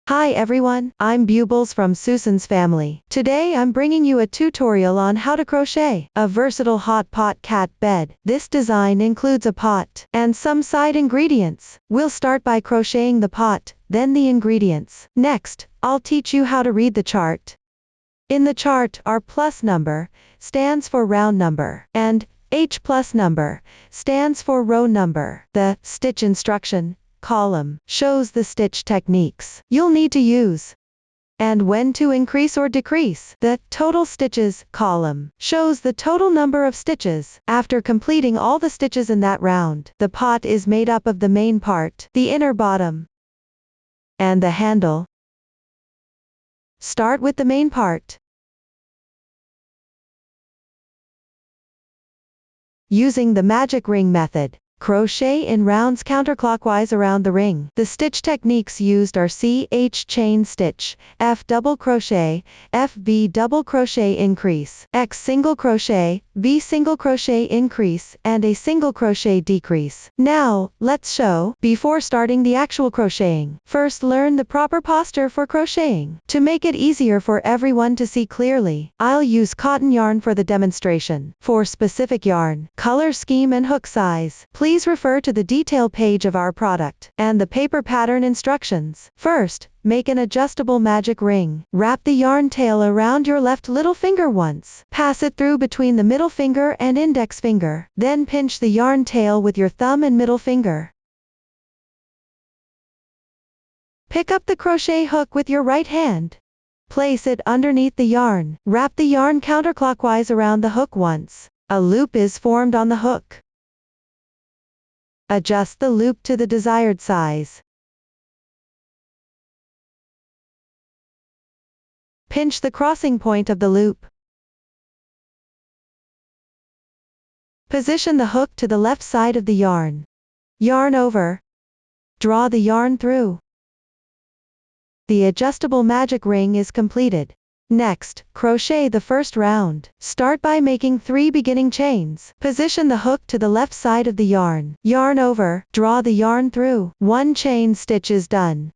Hi everyone, I'm Bubbles from Susan's family. Today I'm bringing you a tutorial on how to crochet a versatile hot pot cat bed. This design includes a pot and some side ingredients. We'll start by crocheting the pot, then the ingredients. Next, I'll teach you how to read the chart. In the chart, our plus number stands for round number, and H plus number stands for row number. The stitch instruction column shows the stitch techniques you'll need to use and when to increase or decrease. The total stitches column shows the total number of stitches after completing all the stitches in that round. The pot is made up of the main part, the inner bottom, and the handle. Start with the main part. Using the magic ring method, crochet in rounds counterclockwise around the ring. The stitch techniques used are H chain stitch, F double crochet, F V double crochet increase, X single crochet, V single crochet increase, and a single crochet decrease. Now, let's show. Before starting the actual crocheting, first learn the proper posture for crocheting. To make it easier for everyone to see clearly, I'll use cotton yarn for the demonstration. For specific yarn, color scheme and hook size, please refer to the detail page of our product and the paper pattern instructions. First, make an adjustable magic ring. Wrap the yarn tail around your left little finger once. Pass it through between the middle finger and index finger. Then pinch the yarn tail with your thumb and middle finger. Pick up the crochet hook with your right hand. Place it underneath the yarn. Wrap the yarn counterclockwise around the hook once. A loop is formed on the hook. Adjust the loop to the desired size. Pinch the crossing point of the loop. Position the hook to the left side of the yarn. Yarn over. Draw the yarn through. The adjustable magic ring is completed. Next, crochet the first round. Start by making 3 beginning chains. Position the hook to the left side of the yarn. Yarn over, draw the yarn through. 1 chain stitch is done.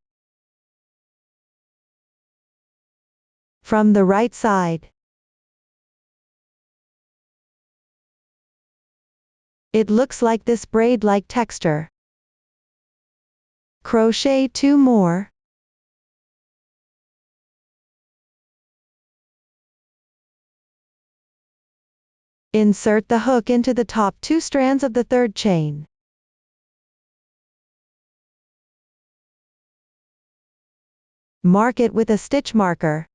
From the right side, it looks like this braid-like texture. Crochet 2 more. Insert the hook into the top 2 strands of the third chain. Mark it with a stitch marker.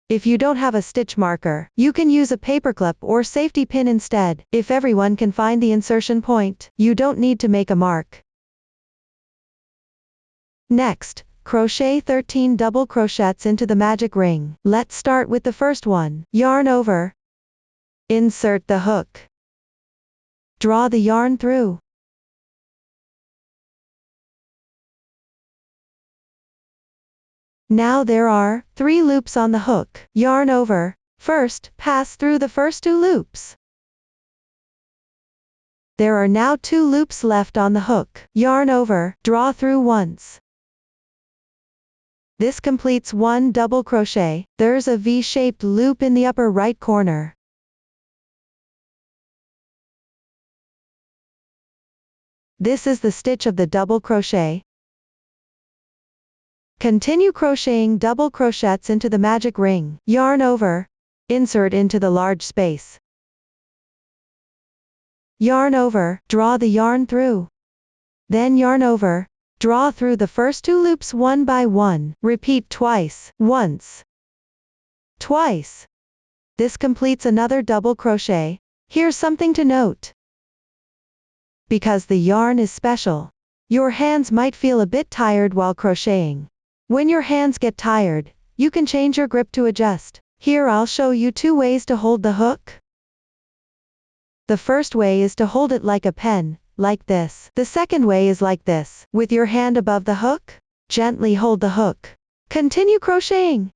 If you don't have a stitch marker, you can use a paperclip or safety pin instead. If everyone can find the insertion point, you don't need to make a mark. Next, crochet 13 double crochets into the magic ring. Let's start with the first one. Yarn over. Insert the hook. Draw the yarn through. Now there are 3 loops on the hook. Yarn over. First, pass through the first 2 loops. There are now 2 loops left on the hook. Yarn over, draw through once. This completes 1 double crochet. There's a V-shaped loop in the upper right corner. This is the stitch of the double crochet. Continue crocheting double crochets into the magic ring. Yarn over. Insert into the large space. Yarn over, draw the yarn through. Then yarn over, draw through the first 2 loops one by one. Repeat twice. Once. Twice. This completes another double crochet. Here's something to note. Because the yarn is special, your hands might feel a bit tired while crocheting. When your hands get tired, you can change your grip to adjust. Here I'll show you 2 ways to hold the hook. The first way is to hold it like a pen, like this. The second way is like this. With your hand above the hook, gently hold the hook. Continue crocheting.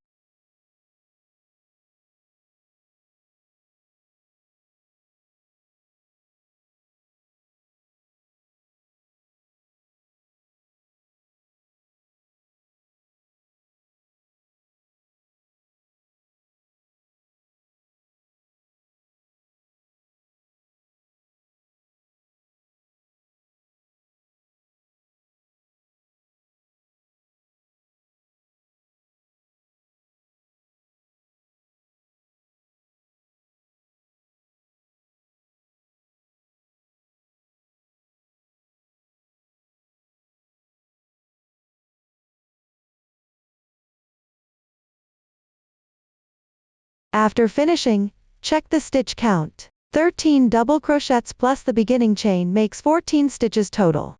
After finishing, check the stitch count. 13 double crochets plus the beginning chain makes 14 stitches total.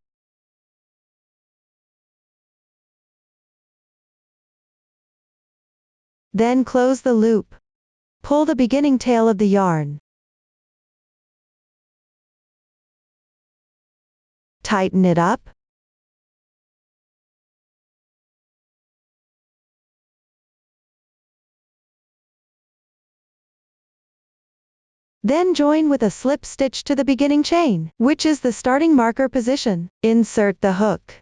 Then close the loop. Pull the beginning tail of the yarn. Tighten it up. Then join with a slip stitch to the beginning chain, which is the starting marker position. Insert the hook.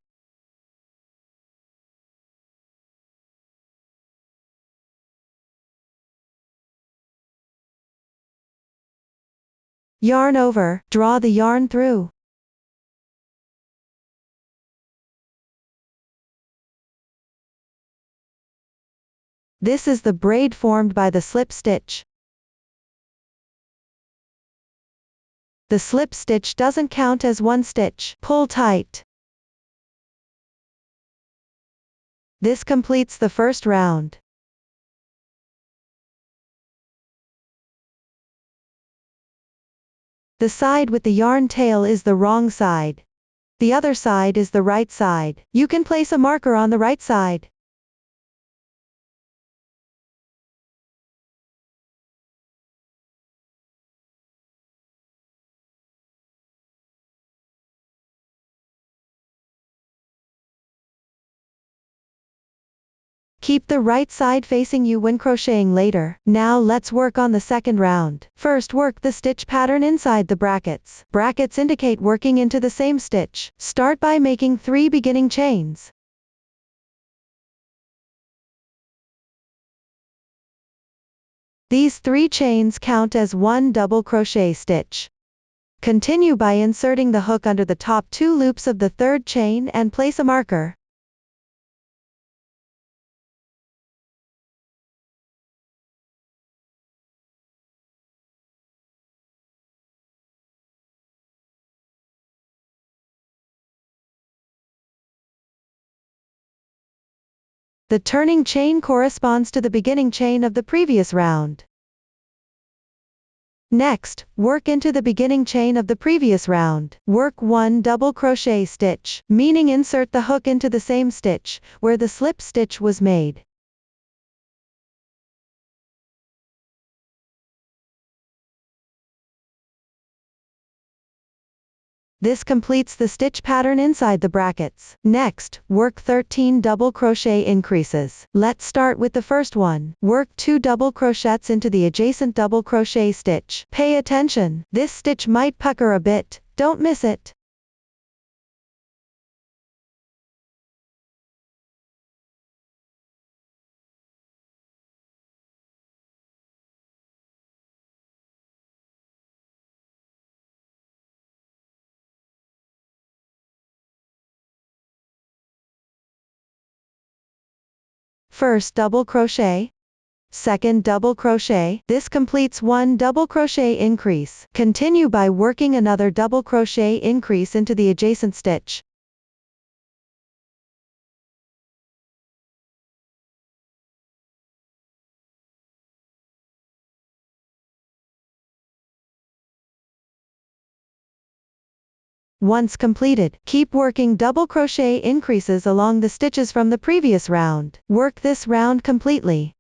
Yarn over, draw the yarn through. This is the braid formed by the slip stitch. The slip stitch doesn't count as one stitch. Pull tight. This completes the first round. The side with the yarn tail is the wrong side. The other side is the right side. You can place a marker on the right side. Keep the right side facing you when crocheting later. Now let's work on the second round. First, work the stitch pattern inside the brackets. Brackets indicate working into the same stitch. Start by making 3 beginning chains. These 3 chains count as 1 double crochet stitch. Continue by inserting the hook under the top 2 loops of the third chain and place a marker. The turning chain corresponds to the beginning chain of the previous round. Next, work into the beginning chain of the previous round. Work 1 double crochet stitch, meaning insert the hook into the same stitch, where the slip stitch was made. This completes the stitch pattern inside the brackets. Next, work 13 double crochet increases. Let's start with the first one. Work 2 double crochets into the adjacent double crochet stitch. Pay attention, this stitch might pucker a bit, don't miss it. First double crochet, second double crochet. This completes 1 double crochet increase. Continue by working another double crochet increase into the adjacent stitch. Once completed, keep working double crochet increases along the stitches from the previous round. Work this round completely.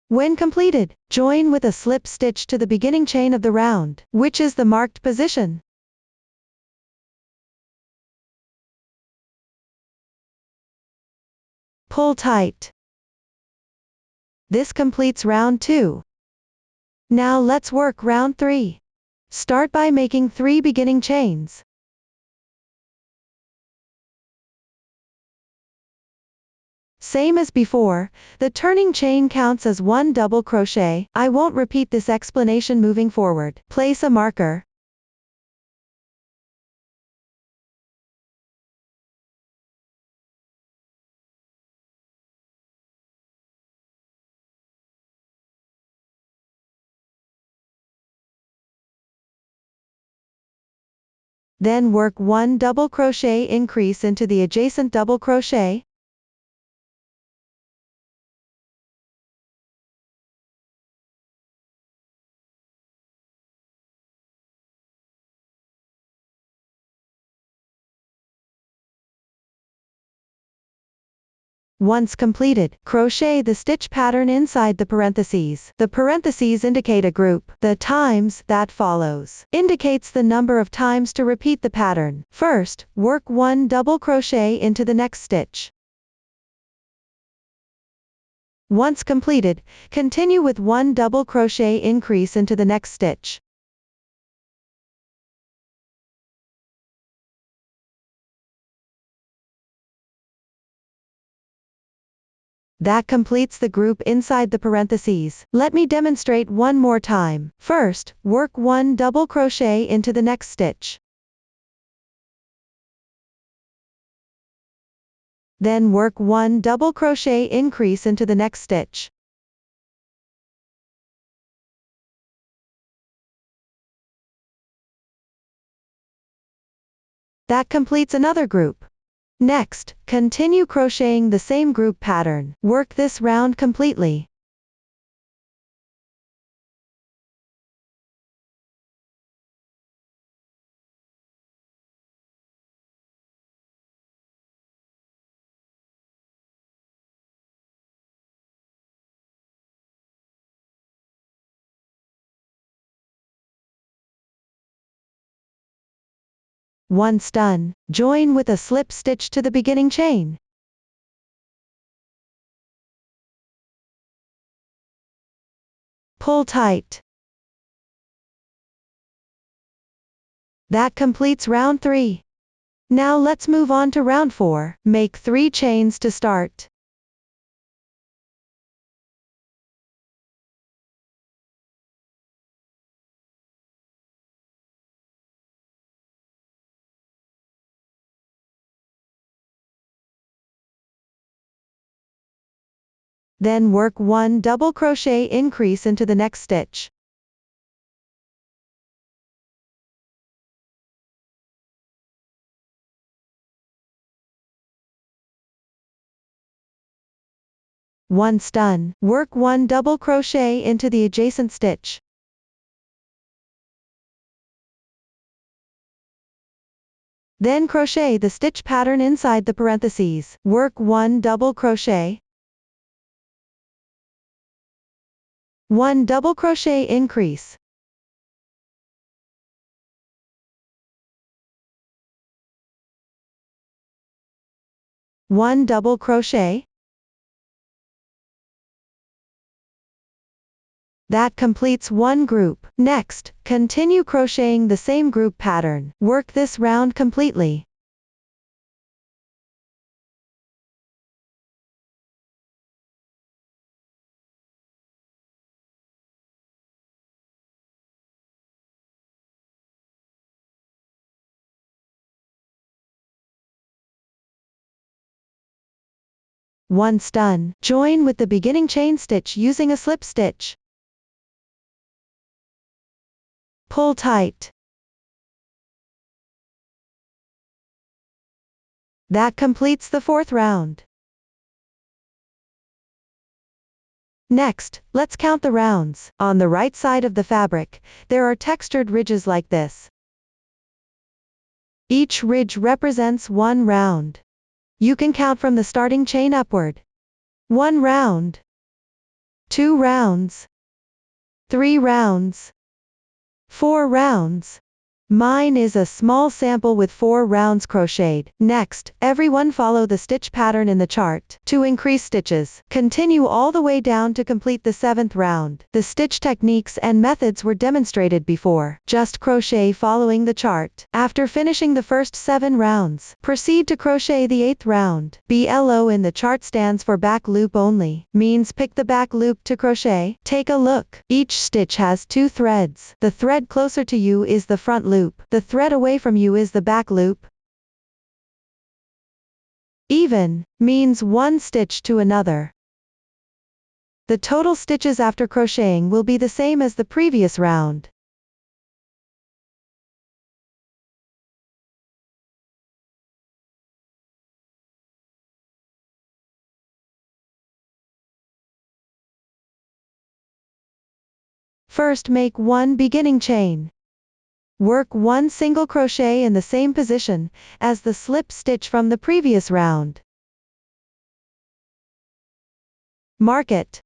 When completed, join with a slip stitch to the beginning chain of the round, which is the marked position. Pull tight. This completes round 2. Now let's work round 3. Start by making 3 beginning chains. Same as before, the turning chain counts as one double crochet. I won't repeat this explanation moving forward. Place a marker. Then work one double crochet increase into the adjacent double crochet. Once completed, crochet the stitch pattern inside the parentheses. The parentheses indicate a group. The times that follows indicates the number of times to repeat the pattern. First, work one double crochet into the next stitch. Once completed, continue with one double crochet increase into the next stitch. That completes the group inside the parentheses. Let me demonstrate one more time. First, work one double crochet into the next stitch. Then work one double crochet increase into the next stitch. That completes another group. Next, continue crocheting the same group pattern. Work this round completely. Once done, join with a slip stitch to the beginning chain. Pull tight. That completes round 3. Now let's move on to round 4. Make 3 chains to start. Then work one double crochet increase into the next stitch. Once done, work one double crochet into the adjacent stitch. Then crochet the stitch pattern inside the parentheses. Work one double crochet. One double crochet increase. One double crochet. That completes one group. Next, continue crocheting the same group pattern. Work this round completely. Once done, join with the beginning chain stitch using a slip stitch. Pull tight. That completes the 4th round. Next, let's count the rounds. On the right side of the fabric, there are textured ridges like this. Each ridge represents one round. You can count from the starting chain upward. 1 round, 2 rounds, 3 rounds, 4 rounds, Mine is a small sample with 4 rounds crocheted. Next, everyone follow the stitch pattern in the chart. To increase stitches, continue all the way down to complete the 7th round. The stitch techniques and methods were demonstrated before. Just crochet following the chart. After finishing the first 7 rounds, proceed to crochet the 8th round. BLO in the chart stands for back loop only, means pick the back loop to crochet. Take a look. Each stitch has 2 threads. The thread closer to you is the front loop. The thread away from you is the back loop. Even means 1 stitch to another. The total stitches after crocheting will be the same as the previous round. First, make 1 beginning chain. Work 1 single crochet in the same position as the slip stitch from the previous round. Mark it.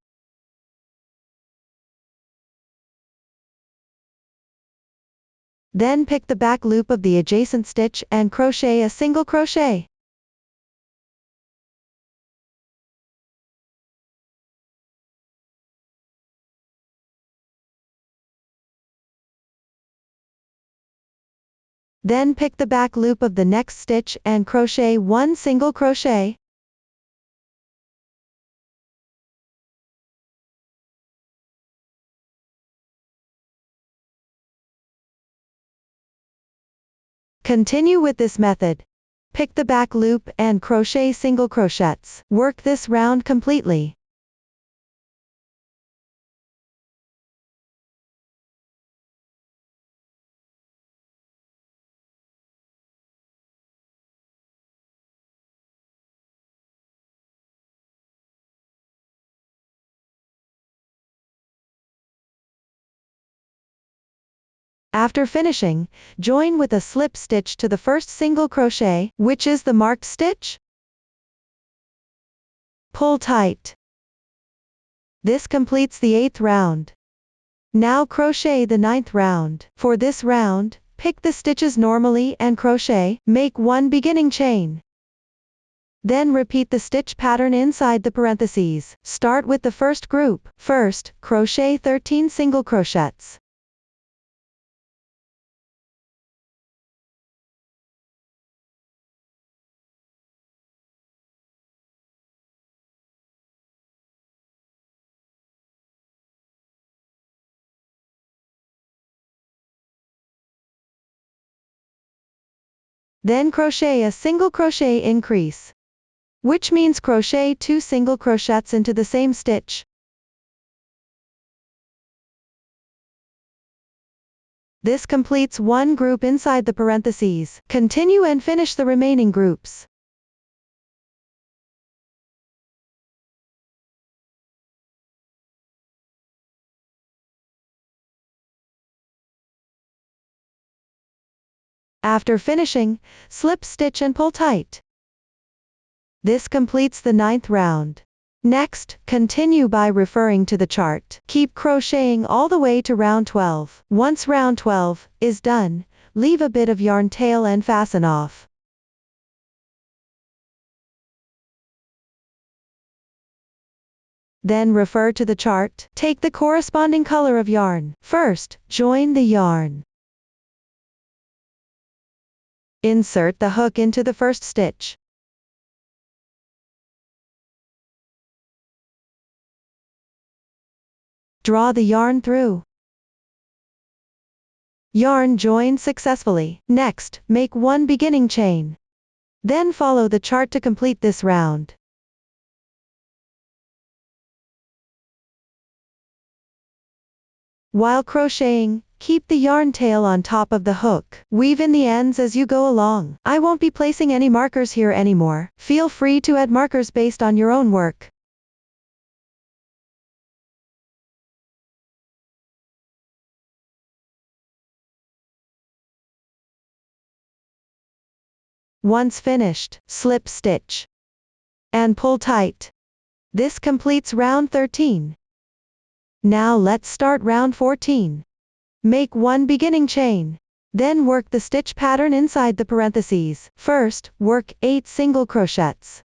Then pick the back loop of the adjacent stitch and crochet a single crochet. Then pick the back loop of the next stitch and crochet 1 single crochet. Continue with this method. Pick the back loop and crochet single crochets. Work this round completely. After finishing, join with a slip stitch to the first single crochet, which is the marked stitch. Pull tight. This completes the 8th round. Now crochet the 9th round. For this round, pick the stitches normally and crochet, make 1 beginning chain. Then repeat the stitch pattern inside the parentheses. Start with the first group. First, crochet 13 single crochets. Then crochet a single crochet increase, which means crochet 2 single crochets into the same stitch. This completes 1 group inside the parentheses. Continue and finish the remaining groups. After finishing, slip stitch and pull tight. This completes the 9th round. Next, continue by referring to the chart. Keep crocheting all the way to round 12. Once round 12 is done, leave a bit of yarn tail and fasten off. Then refer to the chart. Take the corresponding color of yarn. First, join the yarn. Insert the hook into the first stitch. Draw the yarn through. Yarn joined successfully. Next, make 1 beginning chain. Then follow the chart to complete this round. While crocheting, keep the yarn tail on top of the hook. Weave in the ends as you go along. I won't be placing any markers here anymore. Feel free to add markers based on your own work. Once finished, slip stitch and pull tight. This completes round 13. Now let's start round 14. Make 1 beginning chain. Then work the stitch pattern inside the parentheses. First, work 8 single crochets.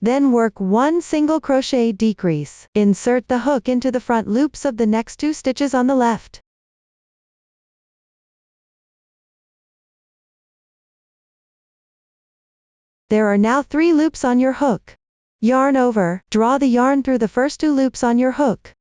Then work 1 single crochet decrease. Insert the hook into the front loops of the next 2 stitches on the left. There are now 3 loops on your hook. Yarn over, draw the yarn through the first 2 loops on your hook.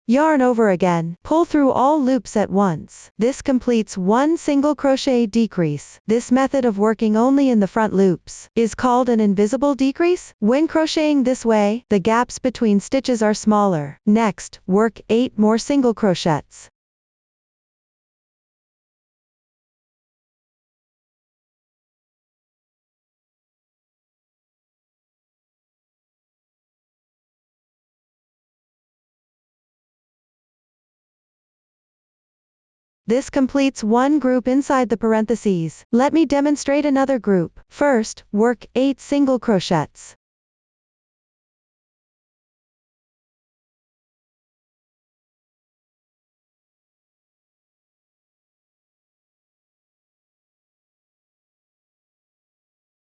Yarn over again, pull through all loops at once. This completes 1 single crochet decrease. This method of working only in the front loops is called an invisible decrease. When crocheting this way, the gaps between stitches are smaller. Next, work 8 more single crochets. This completes one group inside the parentheses. Let me demonstrate another group. First, work 8 single crochets.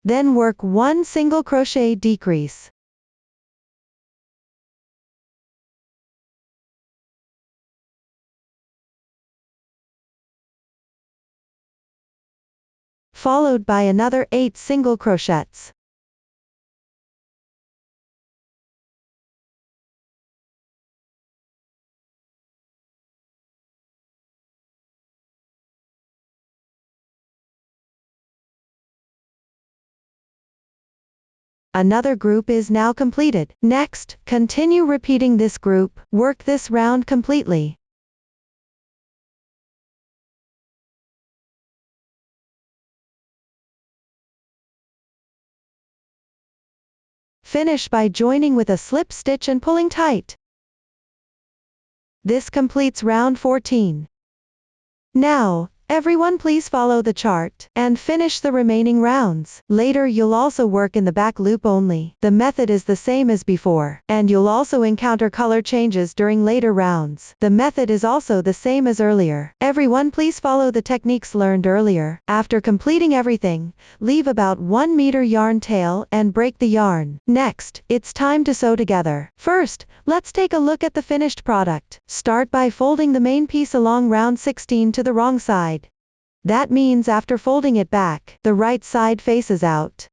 Then work 1 single crochet decrease. Followed by another 8 single crochets. Another group is now completed. Next, continue repeating this group. Work this round completely. Finish by joining with a slip stitch and pulling tight. This completes round 14. Now, everyone please follow the chart and finish the remaining rounds. Later you'll also work in the back loop only. The method is the same as before, and you'll also encounter color changes during later rounds. The method is also the same as earlier. Everyone please follow the techniques learned earlier. After completing everything, leave about 1 meter yarn tail and break the yarn. Next, it's time to sew together. First, let's take a look at the finished product. Start by folding the main piece along round 16 to the wrong side. That means after folding it back, the right side faces out.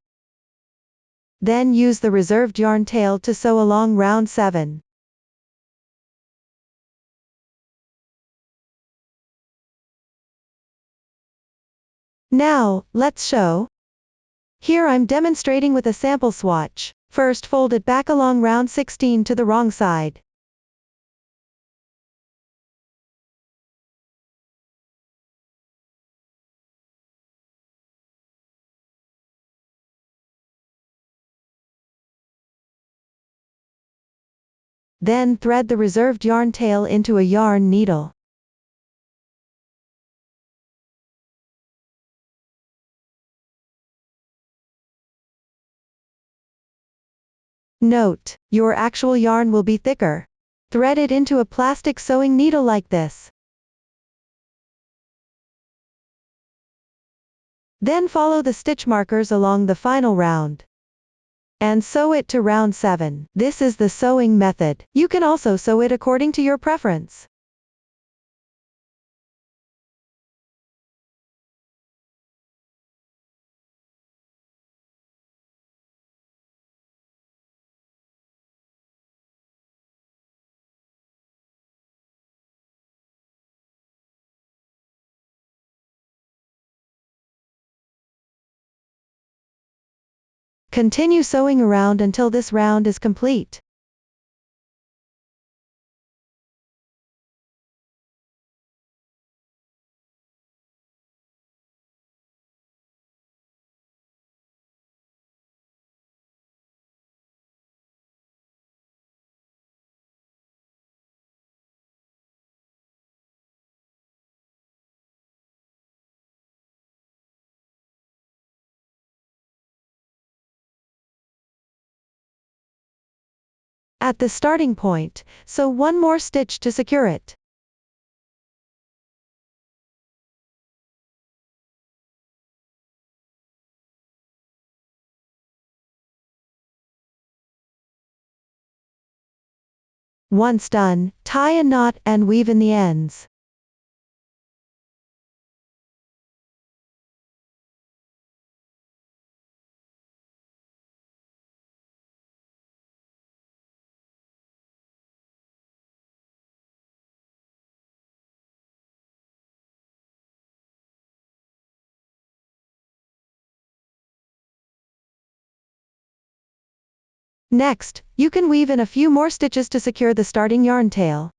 Then use the reserved yarn tail to sew along round 7. Now, let's sew. Here I'm demonstrating with a sample swatch. First fold it back along round 16 to the wrong side. Then thread the reserved yarn tail into a yarn needle. Note, your actual yarn will be thicker. Thread it into a plastic sewing needle like this. Then follow the stitch markers along the final round. And sew it to round 7. This is the sewing method. You can also sew it according to your preference. Continue sewing around until this round is complete. at the starting point, sew one more stitch to secure it. Once done, tie a knot and weave in the ends. Next, you can weave in a few more stitches to secure the starting yarn tail.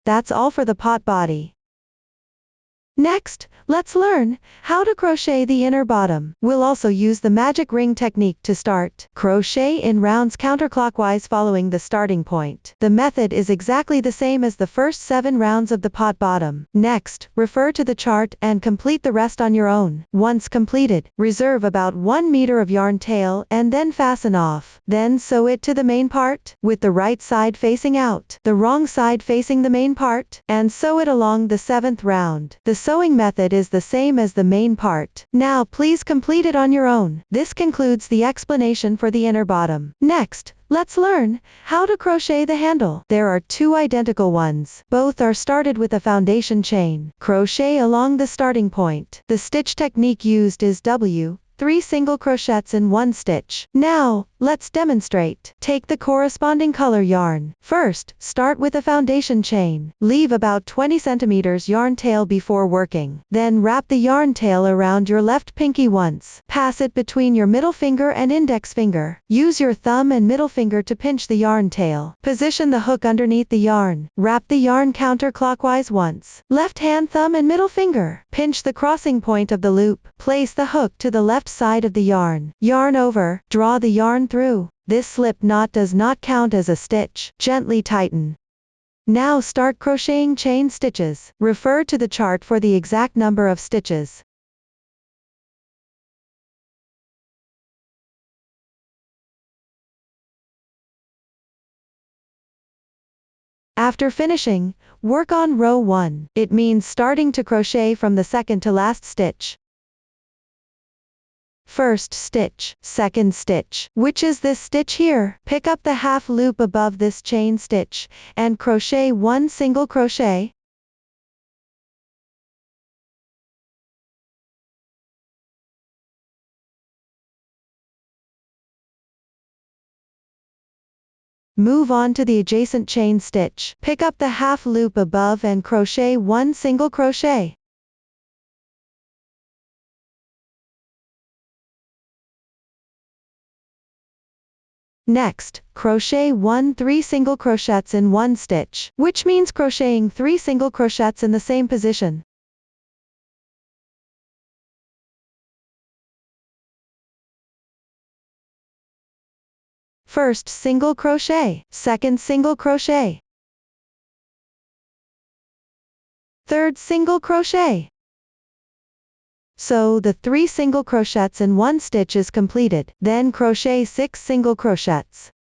That's all for the pot body. Next, let's learn how to crochet the inner bottom. We'll also use the magic ring technique to start. Crochet in rounds counterclockwise following the starting point. The method is exactly the same as the first 7 rounds of the pot bottom. Next, refer to the chart and complete the rest on your own. Once completed, reserve about 1 meter of yarn tail and then fasten off. Then sew it to the main part, with the right side facing out, the wrong side facing the main part, and sew it along the 7th round. The sewing method is the same as the main part. Now please complete it on your own. This concludes the explanation for the inner bottom. Next, let's learn how to crochet the handle. There are 2 identical ones. Both are started with a foundation chain. Crochet along the starting point. The stitch technique used is 3 single crochets in 1 stitch. Now, let's demonstrate. Take the corresponding color yarn. First, start with a foundation chain. Leave about 20 centimeters yarn tail before working. Then wrap the yarn tail around your left pinky once. Pass it between your middle finger and index finger. Use your thumb and middle finger to pinch the yarn tail. Position the hook underneath the yarn. Wrap the yarn counterclockwise once. Left hand thumb and middle finger. Pinch the crossing point of the loop. Place the hook to the left side of the yarn. Yarn over, draw the yarn through. This slip knot does not count as a stitch. Gently tighten. Now start crocheting chain stitches. Refer to the chart for the exact number of stitches. After finishing, work on row 1. It means starting to crochet from the second to last stitch. First stitch, second stitch. Which is this stitch here? Pick up the half loop above this chain stitch, and crochet 1 single crochet. Move on to the adjacent chain stitch. Pick up the half loop above and crochet 1 single crochet. Next, crochet 3 single crochets in 1 stitch, which means crocheting 3 single crochets in the same position. First single crochet, second single crochet, third single crochet. So the 3 single crochets in 1 stitch is completed. Then crochet 6 single crochets.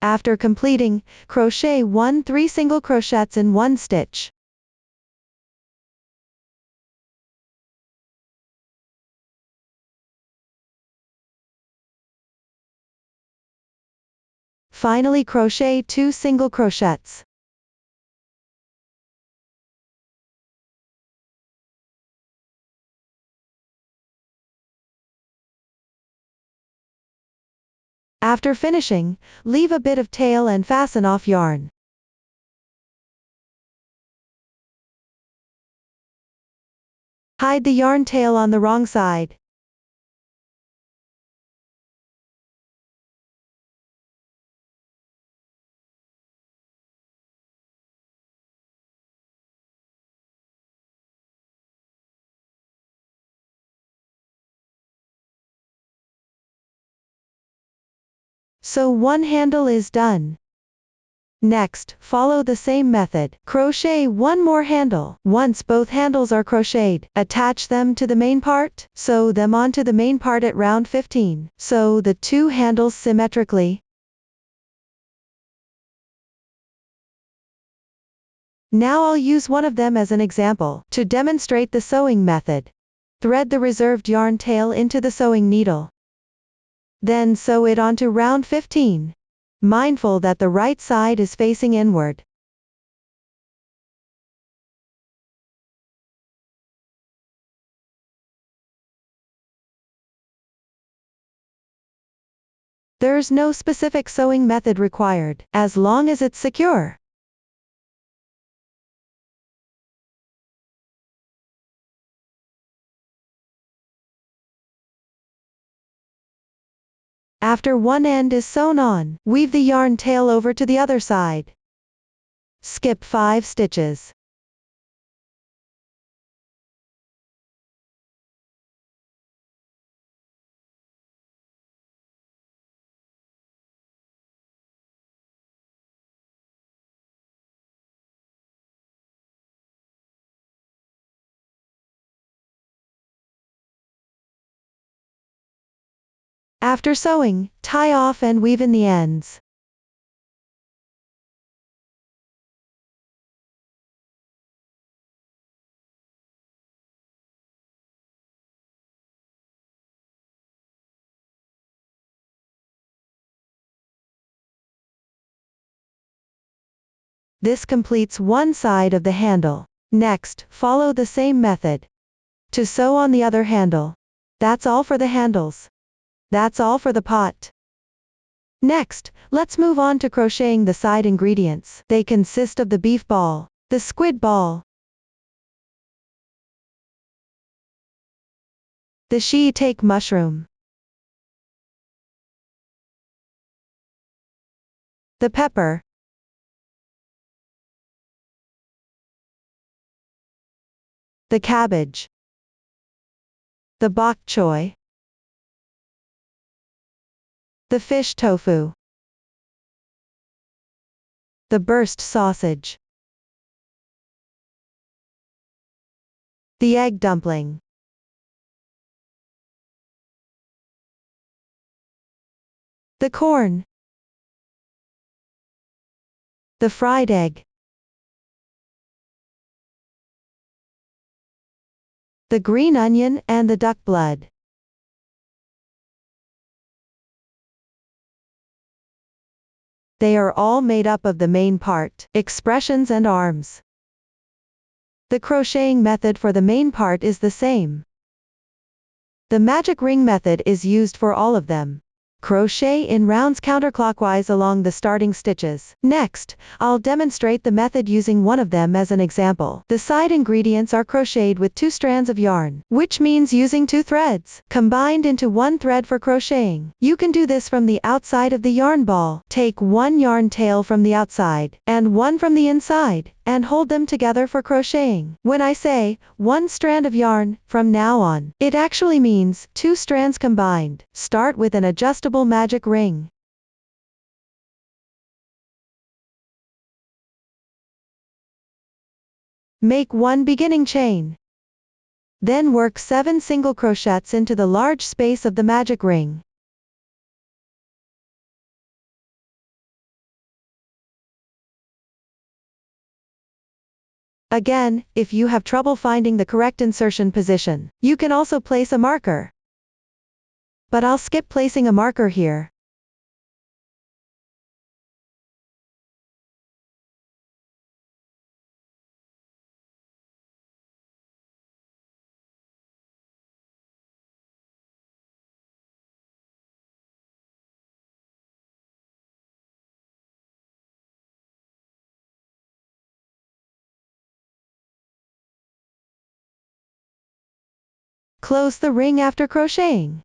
After completing, crochet 3 single crochets in 1 stitch. Finally crochet 2 single crochets. After finishing, leave a bit of tail and fasten off yarn. Hide the yarn tail on the wrong side. So one handle is done. Next, follow the same method. Crochet one more handle. Once both handles are crocheted, attach them to the main part. Sew them onto the main part at round 15. Sew the two handles symmetrically. Now I'll use one of them as an example to demonstrate the sewing method. Thread the reserved yarn tail into the sewing needle. Then sew it onto round 15. Mindful that the right side is facing inward. There's no specific sewing method required, as long as it's secure. After one end is sewn on, weave the yarn tail over to the other side. Skip 5 stitches. After sewing, tie off and weave in the ends. This completes one side of the handle. Next, follow the same method to sew on the other handle. That's all for the handles. That's all for the pot. Next, let's move on to crocheting the side ingredients. They consist of the beef ball, the squid ball, the shiitake mushroom, the pepper, the cabbage, the bok choy, the fish tofu, the burst sausage, the egg dumpling, the corn, the fried egg, the green onion and the duck blood. They are all made up of the main part, expressions and arms. The crocheting method for the main part is the same. The magic ring method is used for all of them. Crochet in rounds counterclockwise along the starting stitches. Next, I'll demonstrate the method using one of them as an example. The side ingredients are crocheted with 2 strands of yarn, which means using 2 threads, combined into 1 thread for crocheting. You can do this from the outside of the yarn ball. Take 1 yarn tail from the outside, and 1 from the inside, and hold them together for crocheting. When I say 1 strand of yarn, from now on, it actually means 2 strands combined. Start with an adjustable magic ring. Make 1 beginning chain. Then work 7 single crochets into the large space of the magic ring. Again, if you have trouble finding the correct insertion position, you can also place a marker. But I'll skip placing a marker here. Close the ring after crocheting.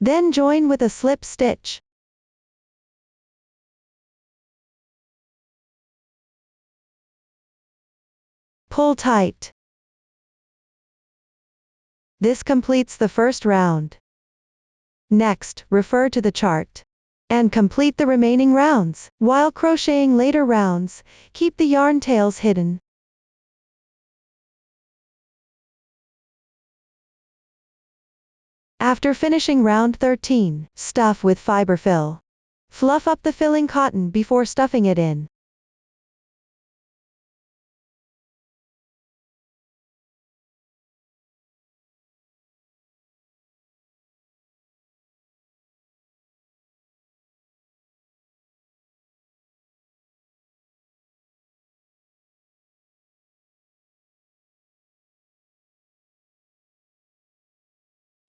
Then join with a slip stitch. Pull tight. This completes the first round. Next, refer to the chart and complete the remaining rounds. While crocheting later rounds, keep the yarn tails hidden. After finishing round 13, stuff with fiber fill. Fluff up the filling cotton before stuffing it in.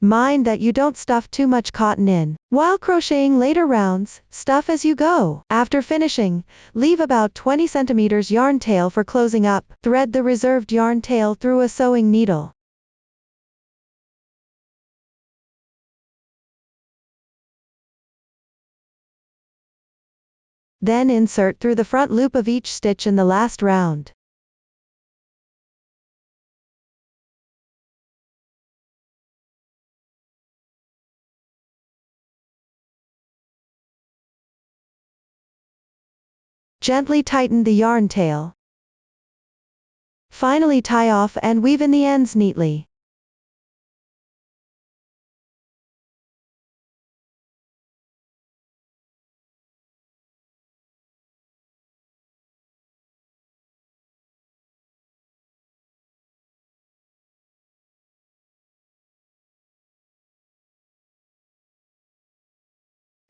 Mind that you don't stuff too much cotton in. While crocheting later rounds, stuff as you go. After finishing, leave about 20 cm yarn tail for closing up. Thread the reserved yarn tail through a sewing needle. Then insert through the front loop of each stitch in the last round. Gently tighten the yarn tail. Finally tie off and weave in the ends neatly.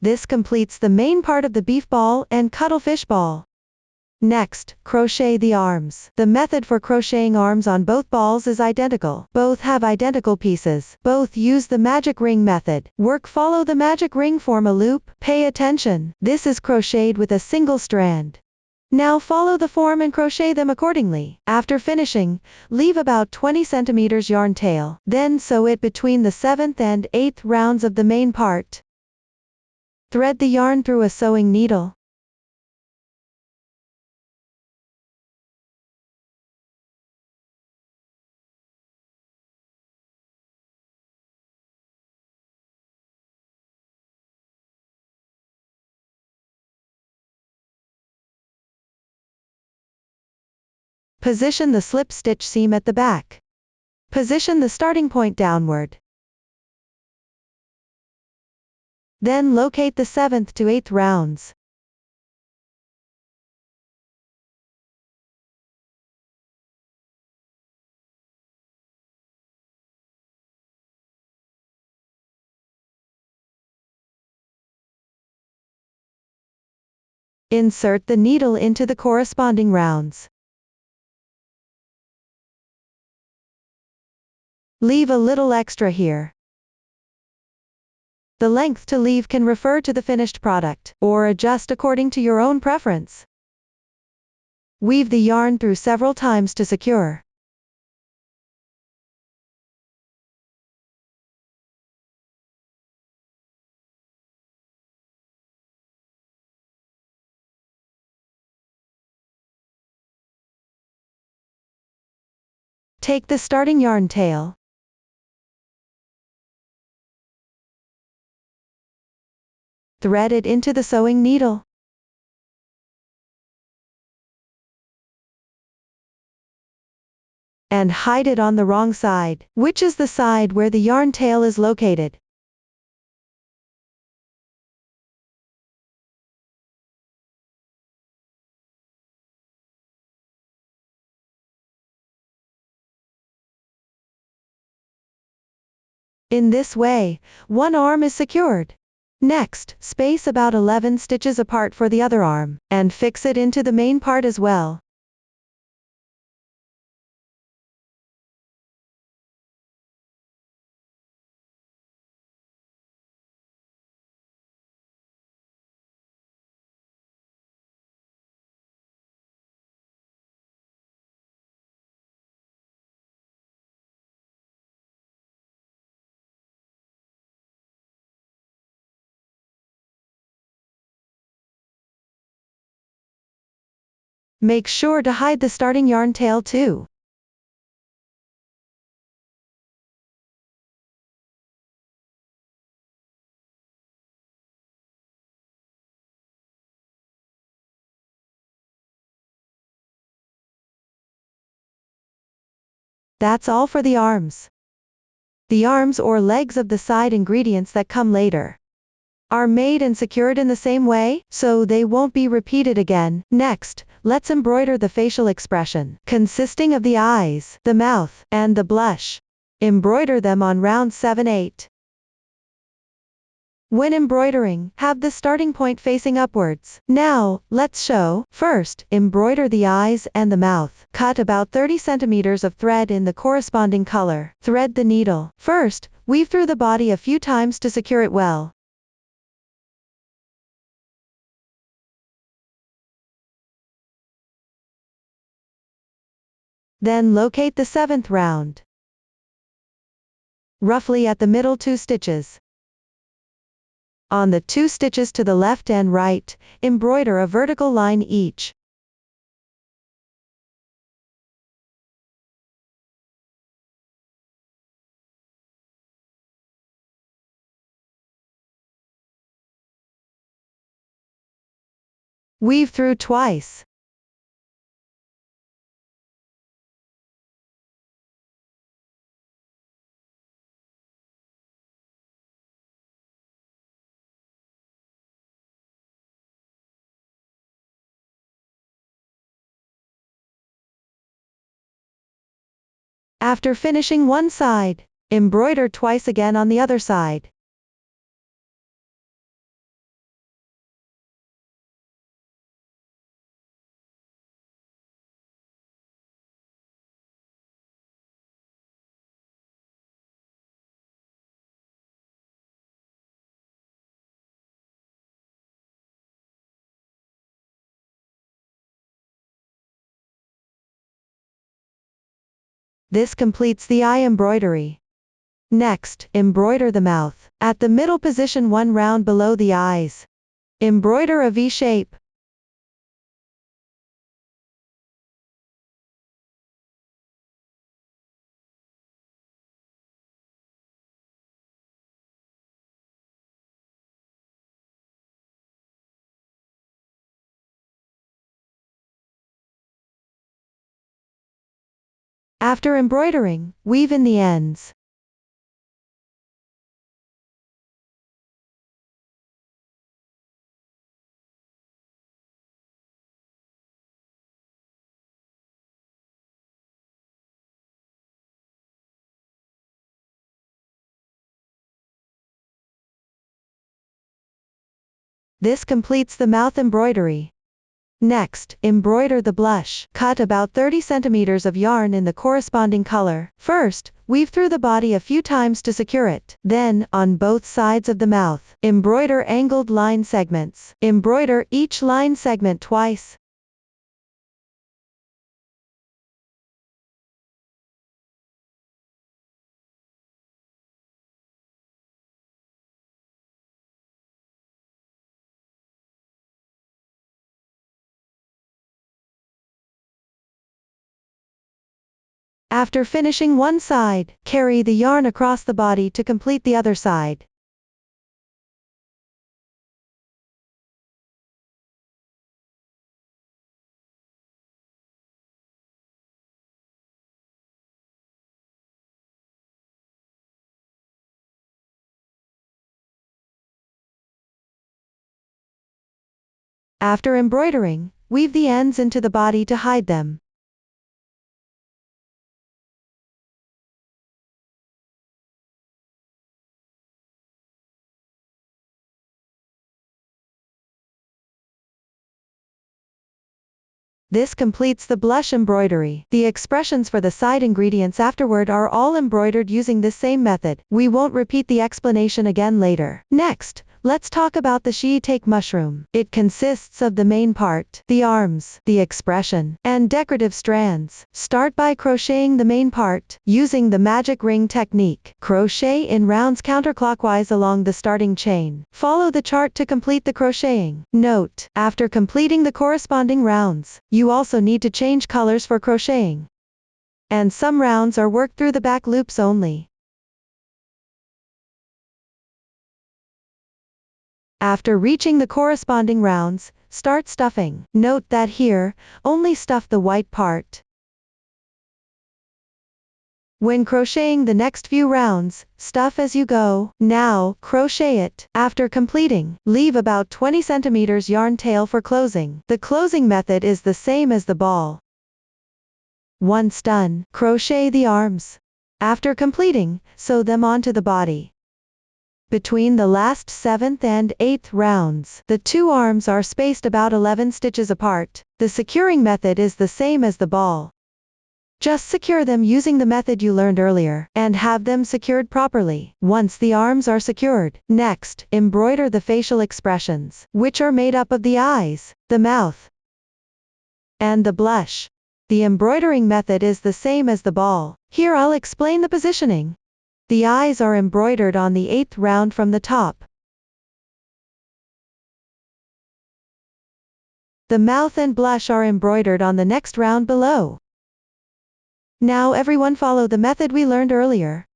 This completes the main part of the beef ball and cuttlefish ball. Next, crochet the arms. The method for crocheting arms on both balls is identical. Both have identical pieces. Both use the magic ring method. Follow the magic ring, form a loop. Pay attention. This is crocheted with a single strand. Now follow the form and crochet them accordingly. After finishing, leave about 20 cm yarn tail. Then sew it between the 7th and 8th rounds of the main part. Thread the yarn through a sewing needle. Position the slip stitch seam at the back. Position the starting point downward. Then locate the 7th to 8th rounds. Insert the needle into the corresponding rounds. Leave a little extra here. The length to leave can refer to the finished product, or adjust according to your own preference. Weave the yarn through several times to secure. Take the starting yarn tail. Thread it into the sewing needle. And hide it on the wrong side, which is the side where the yarn tail is located. In this way, one arm is secured. Next, space about 11 stitches apart for the other arm, and fix it into the main part as well. Make sure to hide the starting yarn tail too. That's all for the arms. The arms or legs of the side ingredients that come later are made and secured in the same way, so they won't be repeated again. Next, let's embroider the facial expression, consisting of the eyes, the mouth, and the blush. Embroider them on round 7/8. When embroidering, have the starting point facing upwards. Now, let's show. First, embroider the eyes and the mouth. Cut about 30 centimeters of thread in the corresponding color. Thread the needle. First, weave through the body a few times to secure it well. Then locate the 7th round, roughly at the middle 2 stitches. On the 2 stitches to the left and right, embroider a vertical line each. Weave through twice. After finishing one side, embroider twice again on the other side. This completes the eye embroidery. Next, embroider the mouth. At the middle position 1 round below the eyes. Embroider a V shape. After embroidering, weave in the ends. This completes the mouth embroidery. Next, embroider the blush. Cut about 30 centimeters of yarn in the corresponding color. First, weave through the body a few times to secure it. Then, on both sides of the mouth, embroider angled line segments. Embroider each line segment twice. After finishing one side, carry the yarn across the body to complete the other side. After embroidering, weave the ends into the body to hide them. This completes the blush embroidery. The expressions for the side ingredients afterward are all embroidered using this same method. We won't repeat the explanation again later. Next, let's talk about the shiitake mushroom. It consists of the main part, the arms, the expression, and decorative strands. Start by crocheting the main part, using the magic ring technique. Crochet in rounds counterclockwise along the starting chain. Follow the chart to complete the crocheting. Note, after completing the corresponding rounds, you also need to change colors for crocheting. And some rounds are worked through the back loops only. After reaching the corresponding rounds, start stuffing. Note that here, only stuff the white part. When crocheting the next few rounds, stuff as you go. Now, crochet it. After completing, leave about 20 centimeters yarn tail for closing. The closing method is the same as the ball. Once done, crochet the arms. After completing, sew them onto the body. Between the last 7th and 8th rounds, the two arms are spaced about 11 stitches apart. The securing method is the same as the ball. Just secure them using the method you learned earlier, and have them secured properly. Once the arms are secured, next, embroider the facial expressions, which are made up of the eyes, the mouth, and the blush. The embroidering method is the same as the ball. Here I'll explain the positioning. The eyes are embroidered on the 8th round from the top. The mouth and blush are embroidered on the next round below. Now everyone follow the method we learned earlier.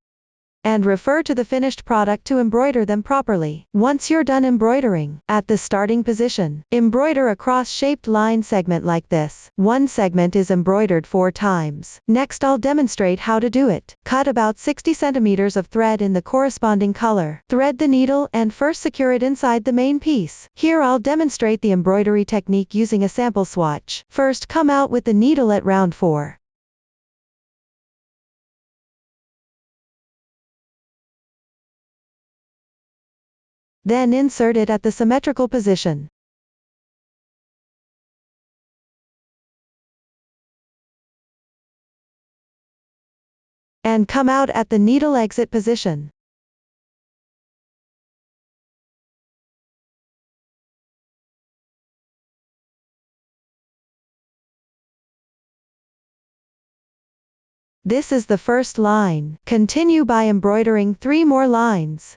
And refer to the finished product to embroider them properly. Once you're done embroidering, at the starting position, embroider a cross-shaped line segment like this. One segment is embroidered 4 times. Next I'll demonstrate how to do it. Cut about 60 centimeters of thread in the corresponding color. Thread the needle and first secure it inside the main piece. Here I'll demonstrate the embroidery technique using a sample swatch. First come out with the needle at round 4. Then insert it at the symmetrical position. And come out at the needle exit position. This is the first line. Continue by embroidering 3 more lines.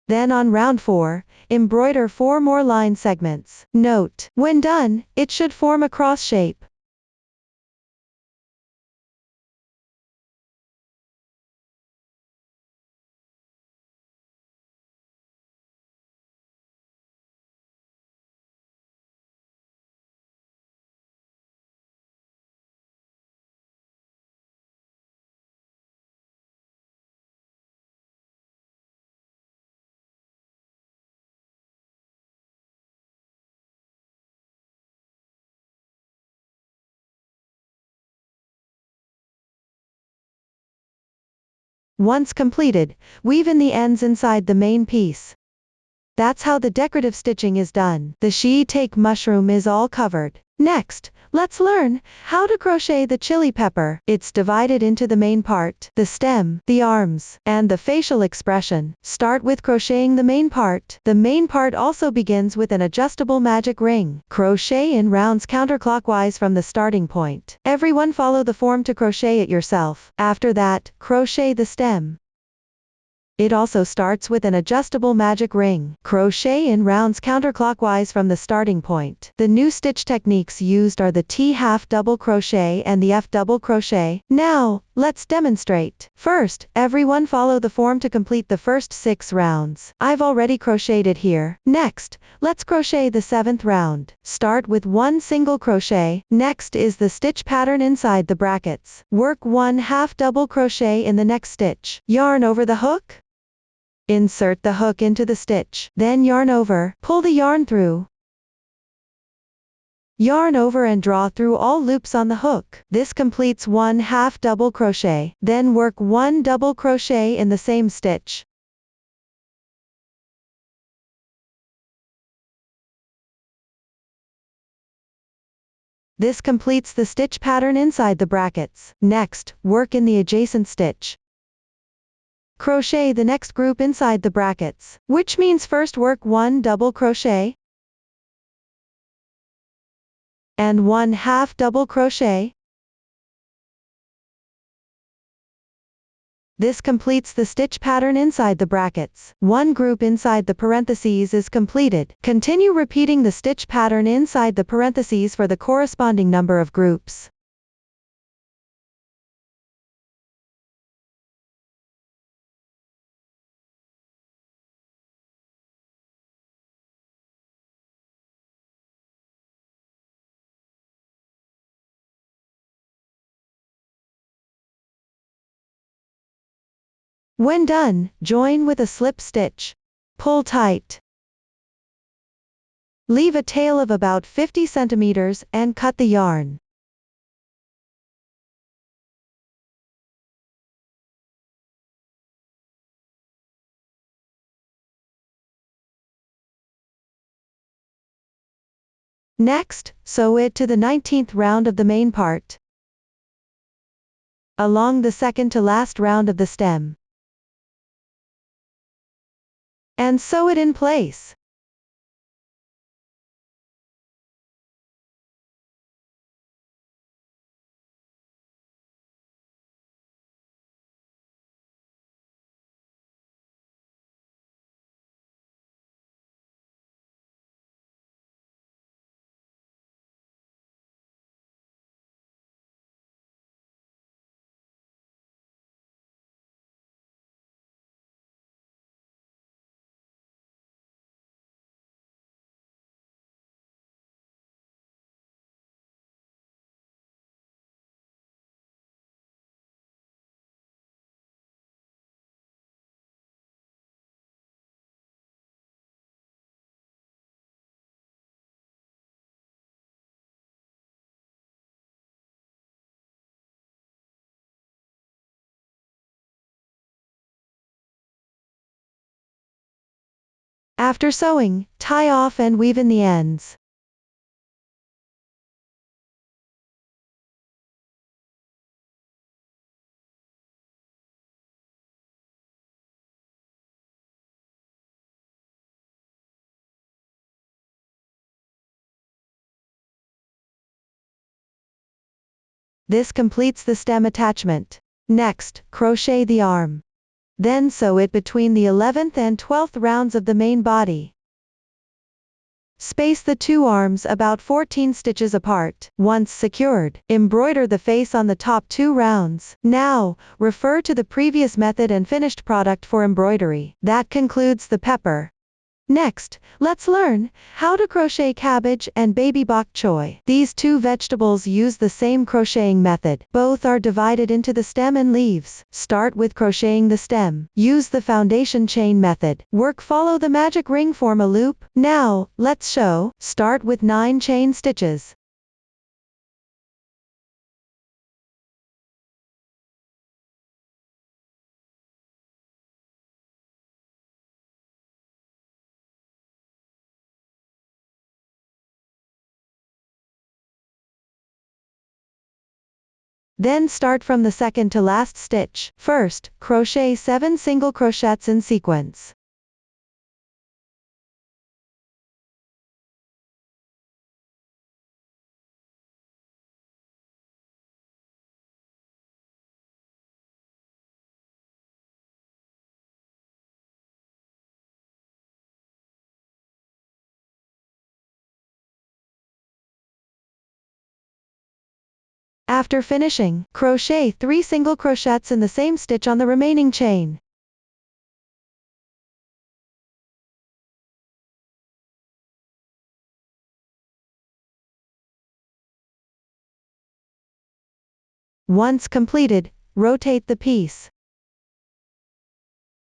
Then on round 4, embroider 4 more line segments. Note, when done, it should form a cross shape. Once completed, weave in the ends inside the main piece. That's how the decorative stitching is done. The shiitake mushroom is all covered. Next, let's learn how to crochet the chili pepper. It's divided into the main part, the stem, the arms, and the facial expression. Start with crocheting the main part. The main part also begins with an adjustable magic ring. Crochet in rounds counterclockwise from the starting point. Everyone follow the form to crochet it yourself. After that, crochet the stem. It also starts with an adjustable magic ring. Crochet in rounds counterclockwise from the starting point. The new stitch techniques used are the T half double crochet and the F double crochet. Now, let's demonstrate. First, everyone follow the form to complete the first 6 rounds. I've already crocheted it here. Next, let's crochet the 7th round. Start with 1 single crochet. Next is the stitch pattern inside the brackets. Work 1 half double crochet in the next stitch. Yarn over the hook. Insert the hook into the stitch. Then yarn over, pull the yarn through. Yarn over and draw through all loops on the hook. This completes 1/2 double crochet. Then work 1 double crochet in the same stitch. This completes the stitch pattern inside the brackets. Next, work in the adjacent stitch. Crochet the next group inside the brackets, which means first work 1 double crochet and 1/2 double crochet. This completes the stitch pattern inside the brackets. One group inside the parentheses is completed. Continue repeating the stitch pattern inside the parentheses for the corresponding number of groups. When done, join with a slip stitch. Pull tight. Leave a tail of about 50 centimeters and cut the yarn. Next, sew it to the 19th round of the main part, along the second to last round of the stem, and sew it in place. After sewing, tie off and weave in the ends. This completes the stem attachment. Next, crochet the arm. Then sew it between the 11th and 12th rounds of the main body. Space the two arms about 14 stitches apart. Once secured, embroider the face on the top 2 rounds. Now, refer to the previous method and finished product for embroidery. That concludes the pepper. Next, let's learn how to crochet cabbage and baby bok choy. These two vegetables use the same crocheting method. Both are divided into the stem and leaves. Start with crocheting the stem. Use the foundation chain method. Follow the magic ring, form a loop. Now, let's show. Start with 9 chain stitches. Then start from the second to last stitch. First, crochet 7 single crochets in sequence. After finishing, crochet 3 single crochets in the same stitch on the remaining chain. Once completed, rotate the piece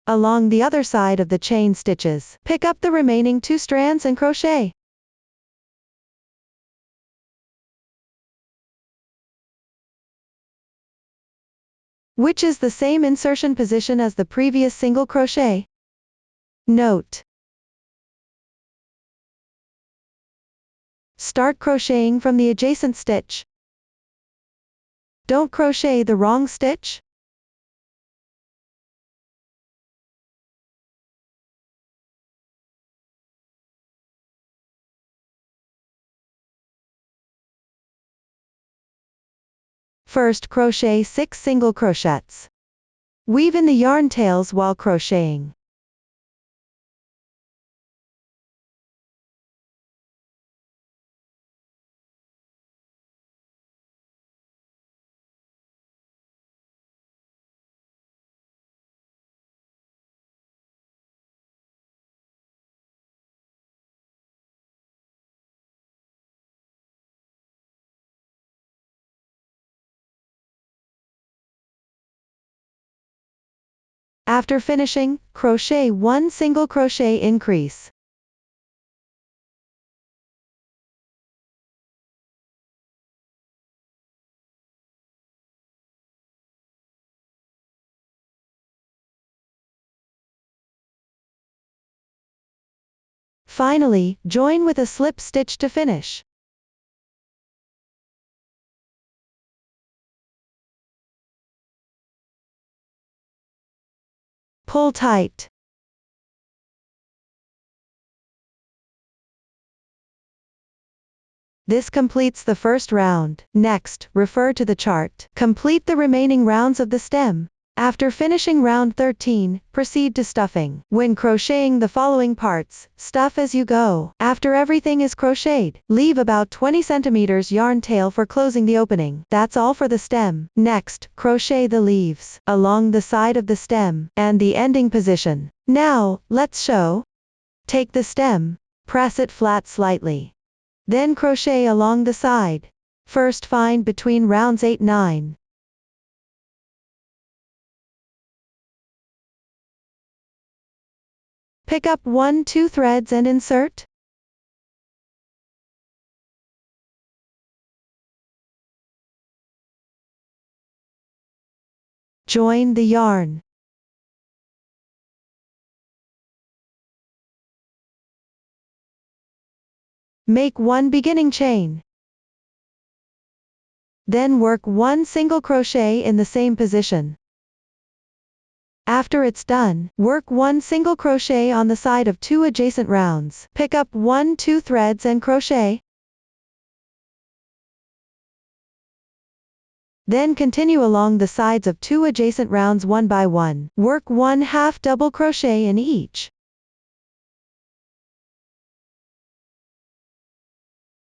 along the other side of the chain stitches. Pick up the remaining 2 strands and crochet. which is the same insertion position as the previous single crochet. Note: start crocheting from the adjacent stitch. Don't crochet the wrong stitch. First, crochet 6 single crochets. Weave in the yarn tails while crocheting. After finishing, crochet 1 single crochet increase. Finally, join with a slip stitch to finish. Pull tight. This completes the first round. Next, refer to the chart. Complete the remaining rounds of the stem. After finishing round 13, proceed to stuffing. When crocheting the following parts, stuff as you go. After everything is crocheted, leave about 20 centimeters yarn tail for closing the opening. That's all for the stem. Next, crochet the leaves along the side of the stem and the ending position. Now, let's show. Take the stem, press it flat slightly. Then crochet along the side. First find between rounds 8-9. Pick up 1-2 threads and insert. Join the yarn. Make 1 beginning chain. Then work 1 single crochet in the same position. After it's done, work 1 single crochet on the side of 2 adjacent rounds. Pick up 1-2 threads and crochet. Then continue along the sides of 2 adjacent rounds one by one. Work 1 half double crochet in each.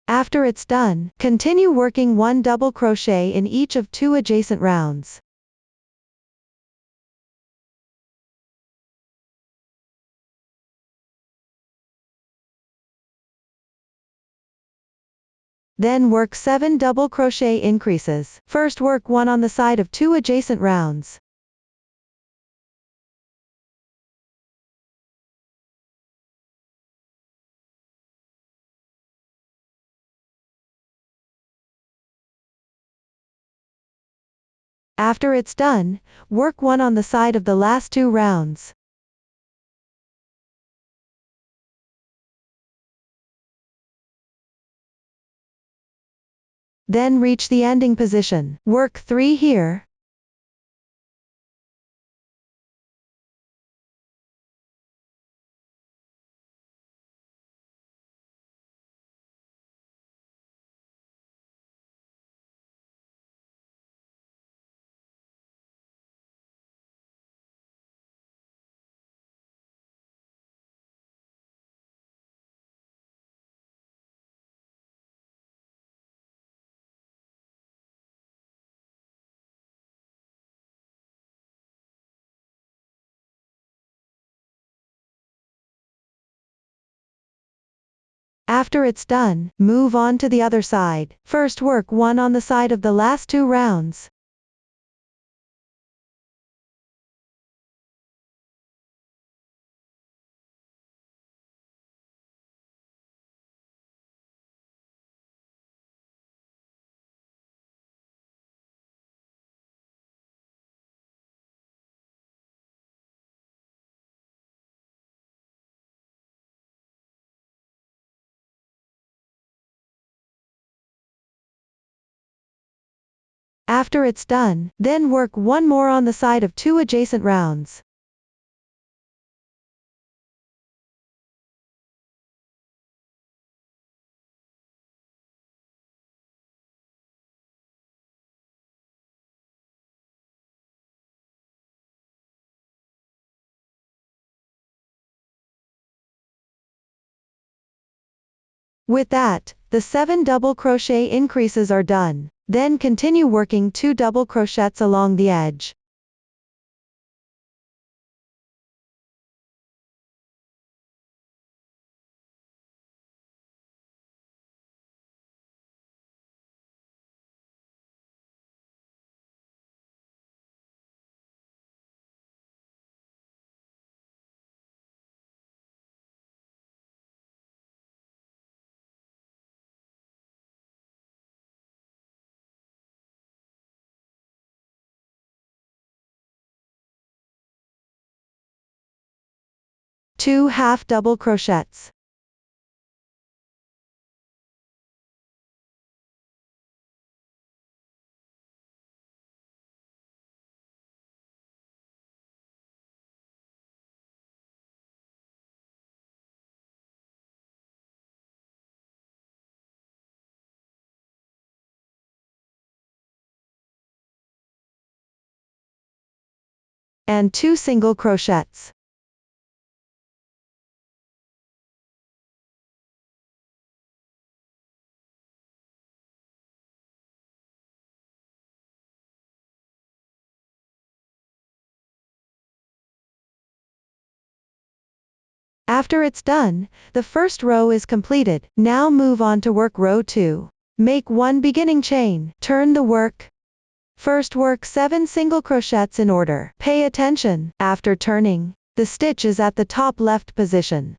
After it's done, continue working 1 double crochet in each of 2 adjacent rounds. Then work 7 double crochet increases. First work 1 on the side of 2 adjacent rounds. After it's done, work 1 on the side of the last 2 rounds. Then reach the ending position. Work 3 here. After it's done, move on to the other side. First work 1 on the side of the last 2 rounds. After it's done, then work one more on the side of 2 adjacent rounds. With that, the 7 double crochet increases are done. Then continue working 2 double crochets along the edge. Two half double crochets. And 2 single crochets. After it's done, the first row is completed. Now move on to work row 2. Make 1 beginning chain. Turn the work. First work 7 single crochets in order. Pay attention. After turning, the stitch is at the top left position.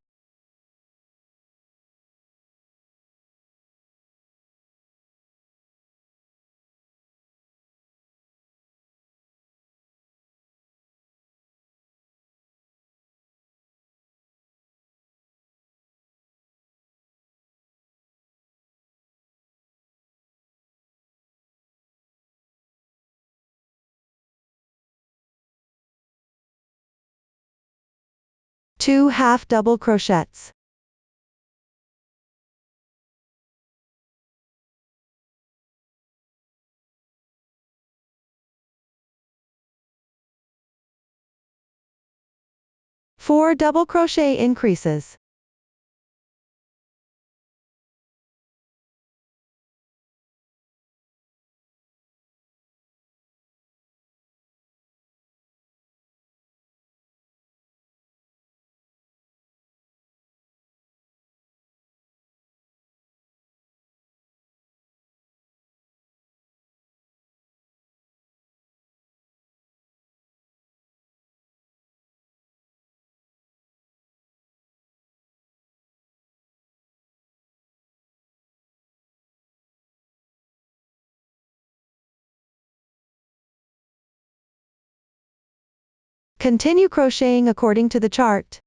Two half double crochets. Four double crochet increases. Continue crocheting according to the chart.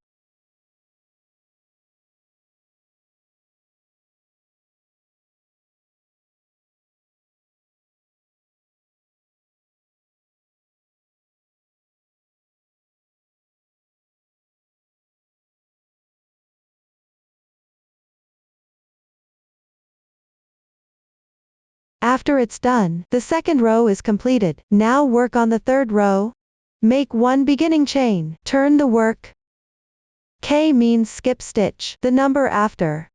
After it's done, the second row is completed. Now work on the third row. Make 1 beginning chain. Turn the work. K means skip stitch. The number after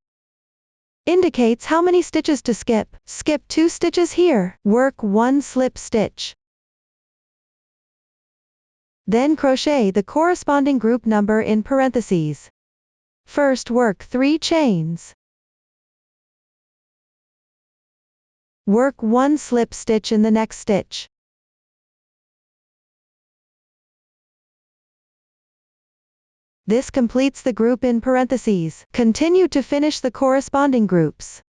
indicates how many stitches to skip. Skip 2 stitches here. Work 1 slip stitch. Then crochet the corresponding group number in parentheses. First work 3 chains. Work 1 slip stitch in the next stitch. This completes the group in parentheses. Continue to finish the corresponding groups.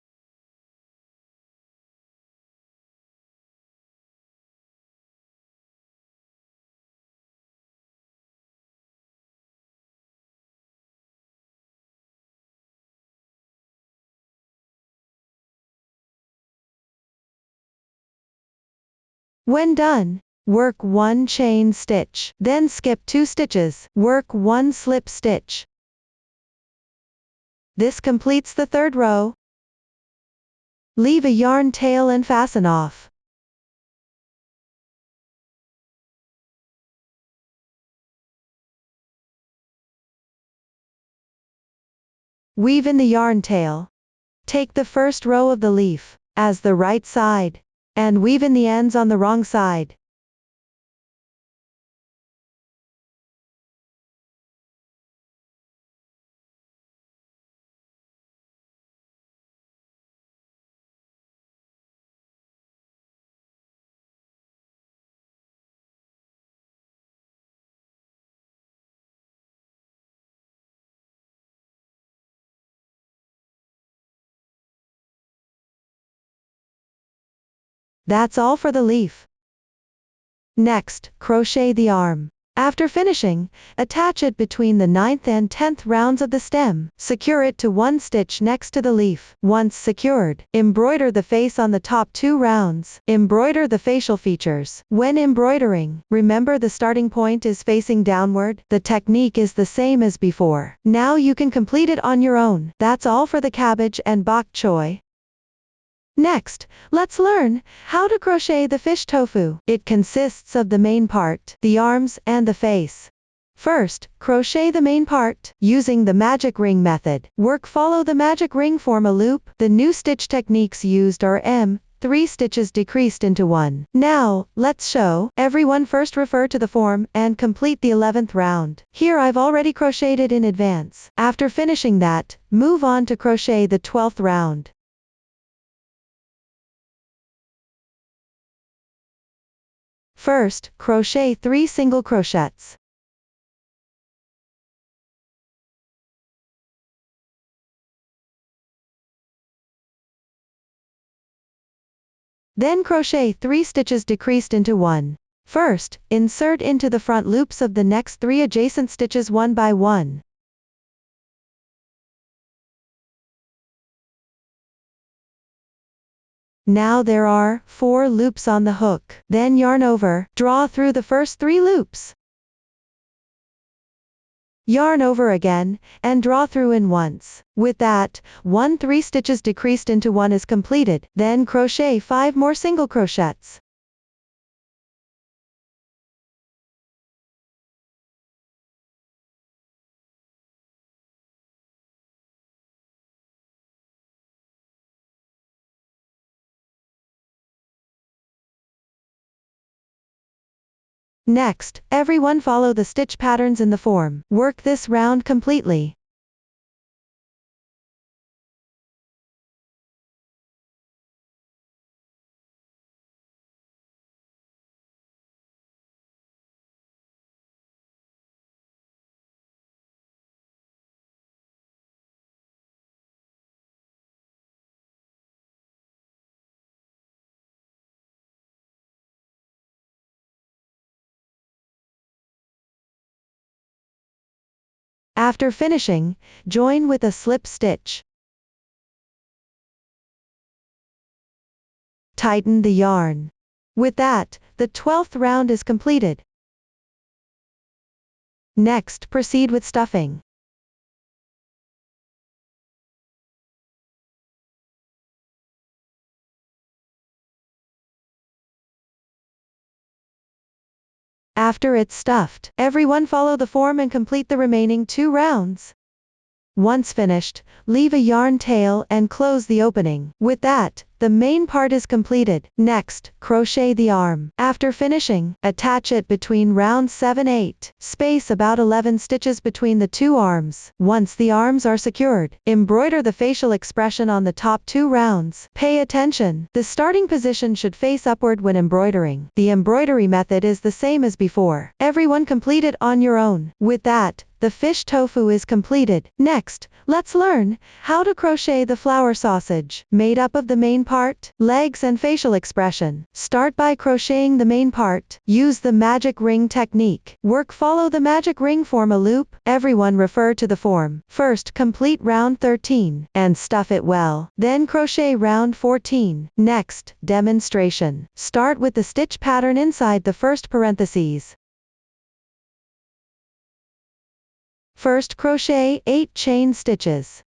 When done, work 1 chain stitch, then skip 2 stitches, work 1 slip stitch. This completes the 3rd row. Leave a yarn tail and fasten off. Weave in the yarn tail. Take the first row of the leaf as the right side, and weave in the ends on the wrong side. That's all for the leaf. Next, crochet the arm. After finishing, attach it between the 9th and 10th rounds of the stem. Secure it to 1 stitch next to the leaf. Once secured, embroider the face on the top 2 rounds. Embroider the facial features. When embroidering, remember the starting point is facing downward. The technique is the same as before. Now you can complete it on your own. That's all for the cabbage and bok choy. Next, let's learn how to crochet the fish tofu. It consists of the main part, the arms, and the face. First, crochet the main part using the magic ring method. Follow the magic ring, form a loop. The new stitch techniques used are 3 stitches decreased into 1. Now, let's show everyone. First refer to the form and complete the 11th round. Here I've already crocheted in advance. After finishing that, move on to crochet the 12th round. First, crochet 3 single crochets. Then crochet 3 stitches decreased into 1. First, insert into the front loops of the next 3 adjacent stitches one by one. Now there are 4 loops on the hook. Then yarn over, draw through the first 3 loops. Yarn over again, and draw through in once. With that, 3 stitches decreased into 1 is completed. Then crochet 5 more single crochets. Next, everyone follow the stitch patterns in the form. Work this round completely. After finishing, join with a slip stitch. Tighten the yarn. With that, the 12th round is completed. Next, proceed with stuffing. After it's stuffed, everyone follow the form and complete the remaining 2 rounds. Once finished, leave a yarn tail and close the opening. With that, the main part is completed. Next, crochet the arm. After finishing, attach it between rounds 7-8. Space about 11 stitches between the 2 arms. Once the arms are secured, embroider the facial expression on the top 2 rounds. Pay attention, the starting position should face upward when embroidering. The embroidery method is the same as before. Everyone complete it on your own. With that, the fish tofu is completed. Next, let's learn how to crochet the flower sausage, made up of the main part, legs and facial expression. Start by crocheting the main part. Use the magic ring technique. Follow the magic ring, form a loop. Everyone refer to the form. First, complete round 13 and stuff it well. Then crochet round 14. Next, demonstration. Start with the stitch pattern inside the first parentheses. First, crochet 8 chain stitches.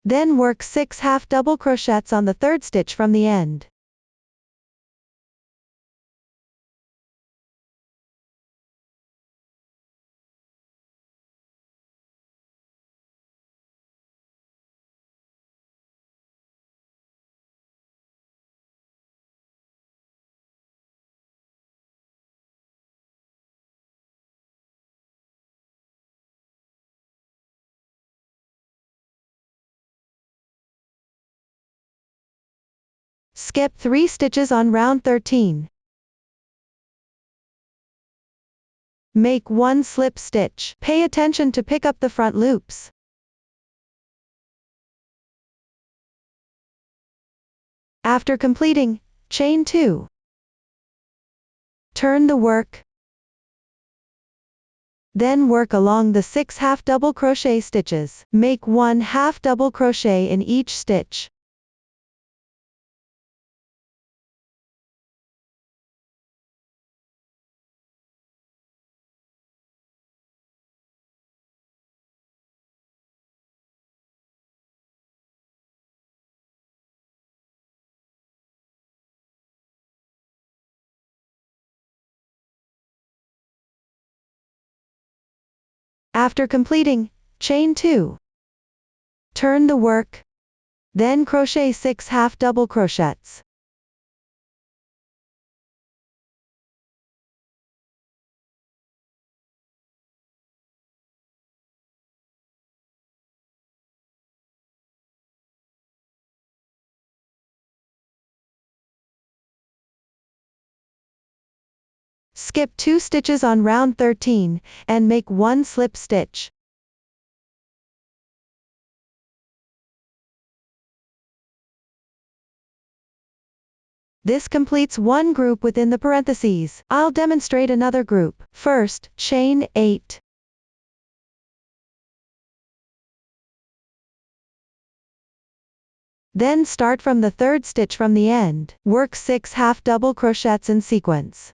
Then work 6 half double crochets on the third stitch from the end. Skip 3 stitches on round 13. Make 1 slip stitch. Pay attention to pick up the front loops. After completing, chain 2. Turn the work. Then work along the 6 half double crochet stitches. Make 1 half double crochet in each stitch. After completing, chain 2. Turn the work. Then crochet 6 half double crochets. Skip 2 stitches on round 13 and make 1 slip stitch. This completes one group within the parentheses. I'll demonstrate another group. First, chain 8. Then start from the third stitch from the end. Work 6 half double crochets in sequence.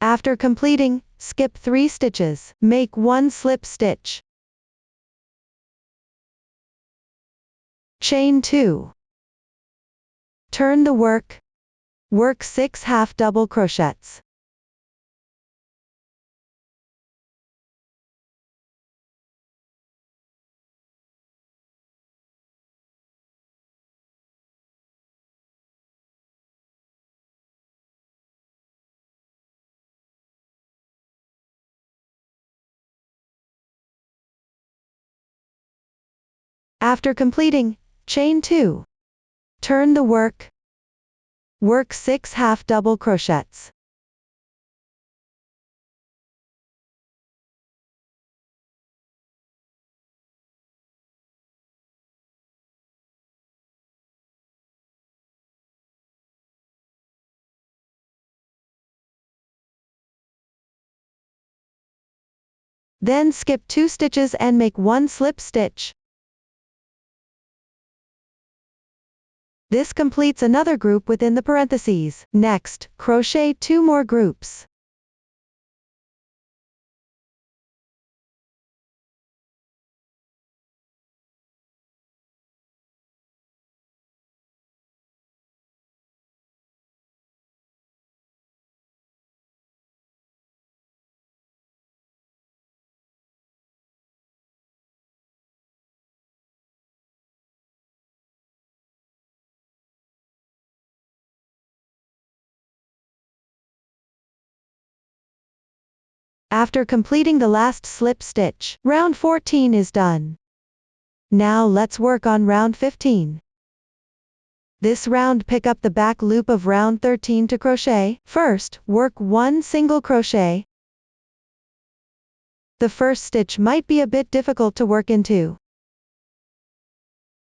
After completing, skip 3 stitches. Make 1 slip stitch. Chain 2. Turn the work. Work 6 half double crochets. After completing, chain 2. Turn the work. Work 6 half double crochets. Then skip 2 stitches and make 1 slip stitch. This completes another group within the parentheses. Next, crochet 2 more groups. After completing the last slip stitch, round 14 is done. Now let's work on round 15. This round pick up the back loop of round 13 to crochet. First, work 1 single crochet. The first stitch might be a bit difficult to work into.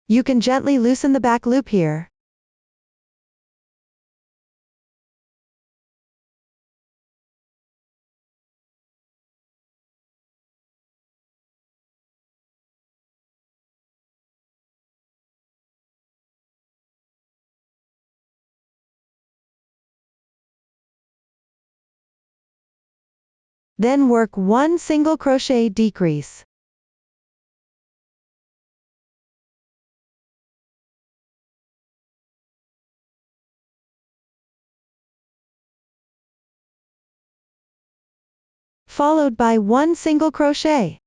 You can gently loosen the back loop here. Then work 1 single crochet decrease. Followed by 1 single crochet.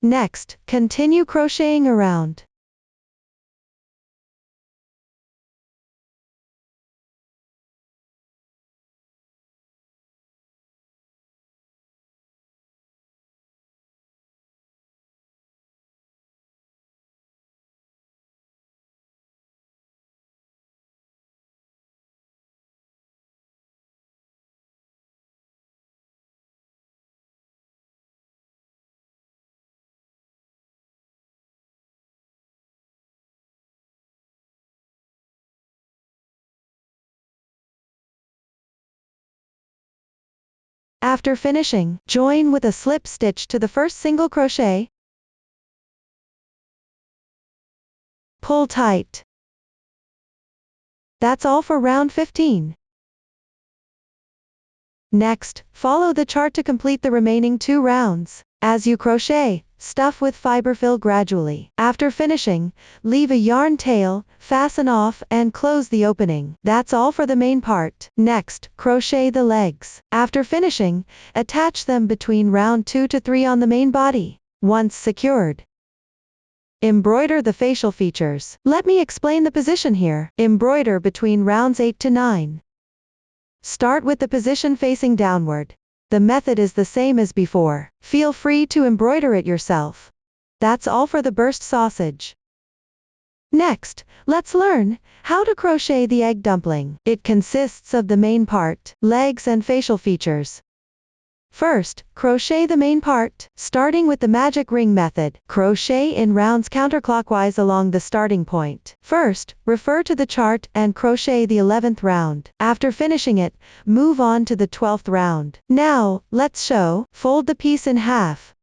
Next, continue crocheting around. After finishing, join with a slip stitch to the first single crochet. Pull tight. That's all for round 15. Next, follow the chart to complete the remaining 2 rounds. As you crochet, stuff with fiber fill gradually. After finishing, leave a yarn tail, fasten off, and close the opening. That's all for the main part. Next, crochet the legs. After finishing, attach them between round 2 to 3 on the main body. Once secured, embroider the facial features. Let me explain the position here. Embroider between rounds 8 to 9. Start with the position facing downward. The method is the same as before. Feel free to embroider it yourself. That's all for the burst sausage. Next, let's learn how to crochet the egg dumpling. It consists of the main part, legs and facial features. First, crochet the main part, starting with the magic ring method. Crochet in rounds counterclockwise along the starting point. First, refer to the chart and crochet the 11th round. After finishing it, move on to the 12th round. Now, let's show. Fold the piece in half.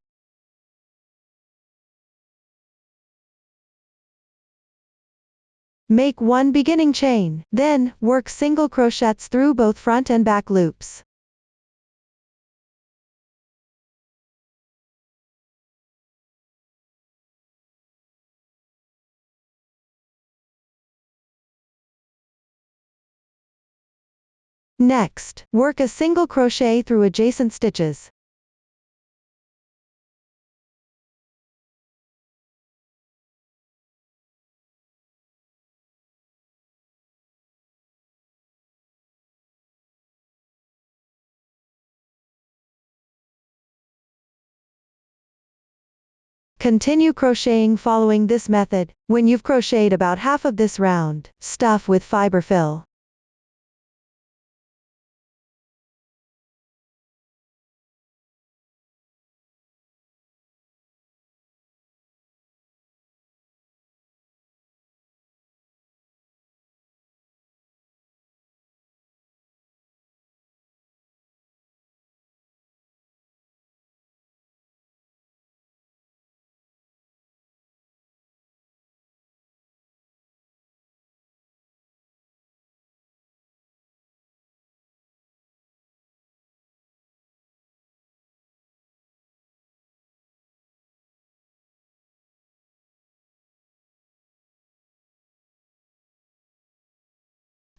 Make 1 beginning chain. Then, work single crochets through both front and back loops. Next, work a single crochet through adjacent stitches. Continue crocheting following this method. When you've crocheted about half of this round, stuff with fiber fill.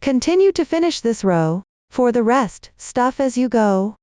Continue to finish this row. For the rest, stuff as you go.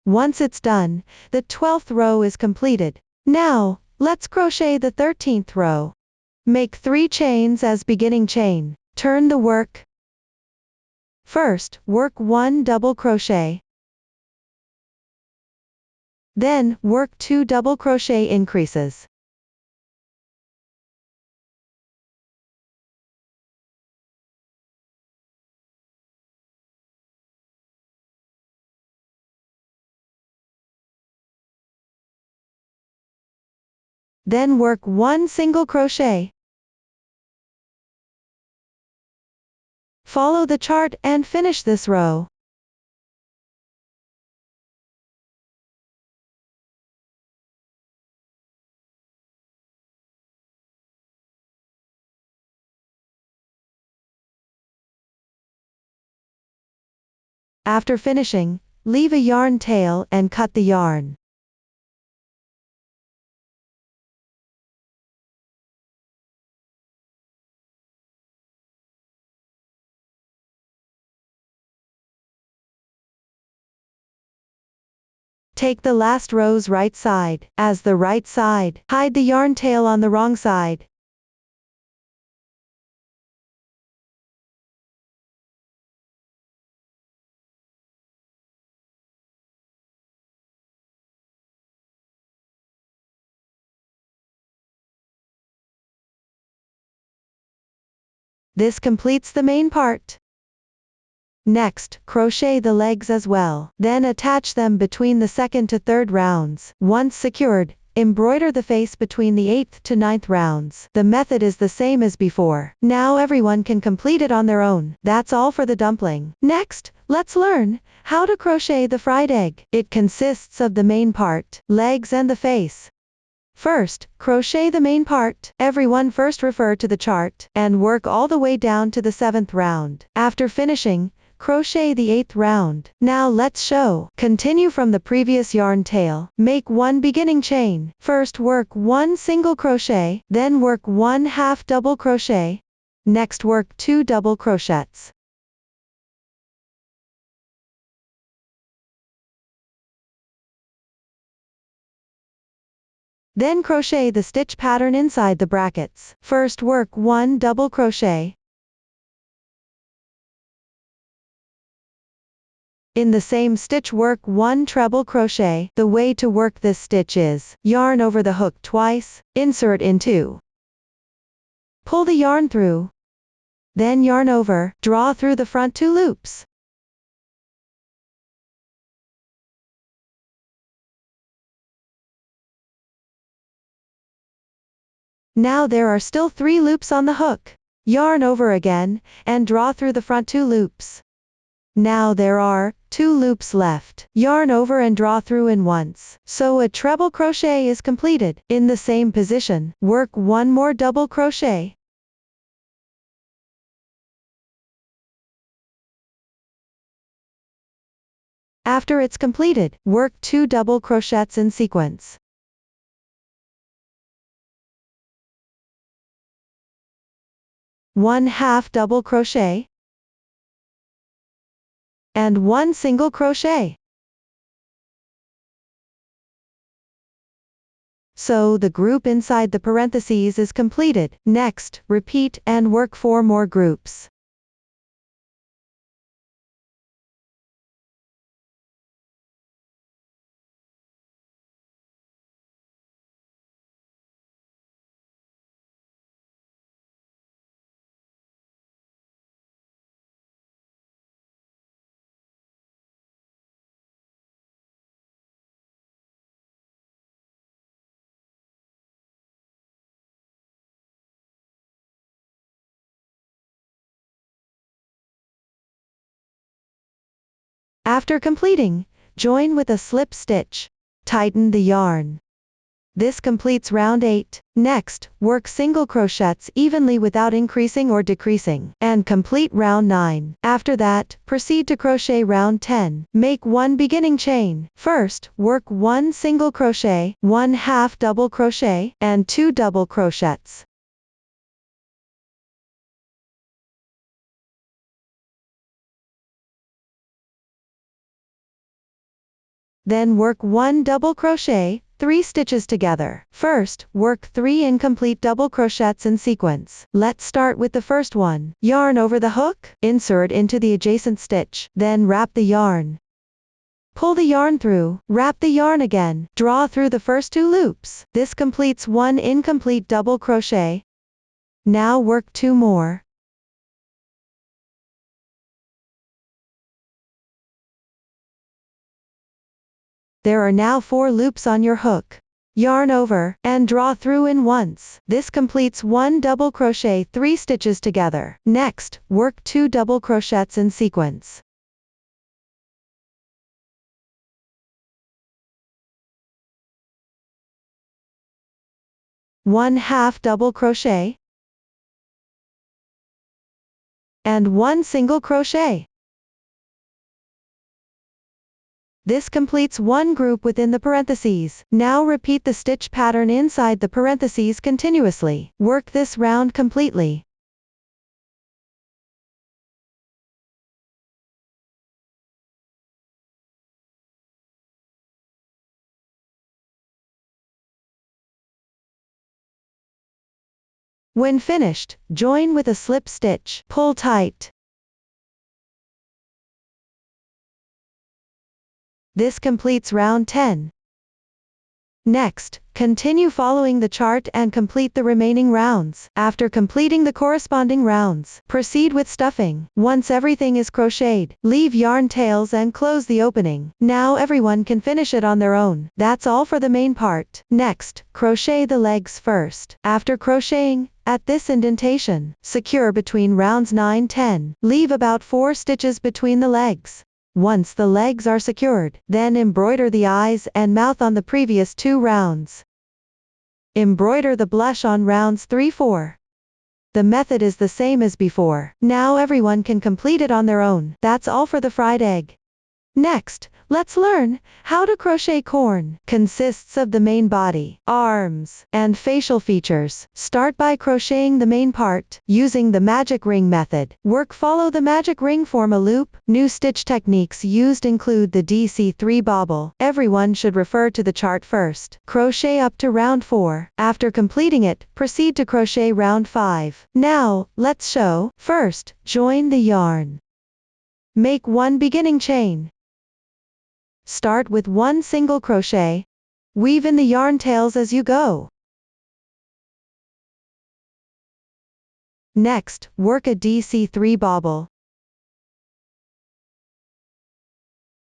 Once it's done, the 12th row is completed. Now, let's crochet the 13th row. Make 3 chains as beginning chain. Turn the work. First, work 1 double crochet. Then, work 2 double crochet increases. Then work 1 single crochet. Follow the chart and finish this row. After finishing, leave a yarn tail and cut the yarn. Take the last row's right side, as the right side. Hide the yarn tail on the wrong side. This completes the main part. Next, crochet the legs as well. Then attach them between the 2nd to 3rd rounds. Once secured, embroider the face between the 8th to 9th rounds. The method is the same as before. Now everyone can complete it on their own. That's all for the dumpling. Next, let's learn how to crochet the fried egg. It consists of the main part, legs and the face. First, crochet the main part. Everyone first refer to the chart, and work all the way down to the 7th round. After finishing, crochet the 8th round. Now let's show. Continue from the previous yarn tail. Make 1 beginning chain. First work 1 single crochet, then work 1 half double crochet. Next work 2 double crochets. Then crochet the stitch pattern inside the brackets. First work 1 double crochet. In the same stitch work 1 treble crochet. The way to work this stitch is, yarn over the hook twice, insert into, pull the yarn through, then yarn over, draw through the front 2 loops. Now there are still 3 loops on the hook. Yarn over again, and draw through the front 2 loops. Now there are 2 loops left. Yarn over and draw through in once. So a treble crochet is completed. In the same position, work 1 more double crochet. After it's completed, work 2 double crochets in sequence. One half double crochet and 1 single crochet. So the group inside the parentheses is completed. Next, repeat and work 4 more groups. After completing, join with a slip stitch. Tighten the yarn. This completes round 8. Next, work single crochets evenly without increasing or decreasing, and complete round 9. After that, proceed to crochet round 10. Make 1 beginning chain. First, work 1 single crochet, 1 half double crochet, and 2 double crochets. Then work 1 double crochet, 3 stitches together. First, work 3 incomplete double crochets in sequence. Let's start with the first one. Yarn over the hook, insert into the adjacent stitch, then wrap the yarn. Pull the yarn through, wrap the yarn again, draw through the first 2 loops. This completes 1 incomplete double crochet. Now work 2 more. There are now 4 loops on your hook. Yarn over, and draw through in once. This completes 1 double crochet 3 stitches together. Next, work 2 double crochets in sequence. One half double crochet, and 1 single crochet. This completes 1 group within the parentheses. Now repeat the stitch pattern inside the parentheses continuously. Work this round completely. When finished, join with a slip stitch. Pull tight. This completes round 10. Next, continue following the chart and complete the remaining rounds. After completing the corresponding rounds, proceed with stuffing. Once everything is crocheted, leave yarn tails and close the opening. Now everyone can finish it on their own. That's all for the main part. Next, crochet the legs first. After crocheting, at this indentation, secure between rounds 9-10. Leave about 4 stitches between the legs. Once the legs are secured, then embroider the eyes and mouth on the previous 2 rounds. Embroider the blush on rounds 3-4. The method is the same as before. Now everyone can complete it on their own. That's all for the fried egg. Next, let's learn how to crochet corn. Consists of the main body, arms, and facial features. Start by crocheting the main part, using the magic ring method. Follow the magic ring, form a loop. New stitch techniques used include the DC3 bobble. Everyone should refer to the chart first. Crochet up to round 4. After completing it, proceed to crochet round 5. Now, let's show. First, join the yarn. Make 1 beginning chain. Start with 1 single crochet. Weave in the yarn tails as you go. Next, work a DC3 bobble.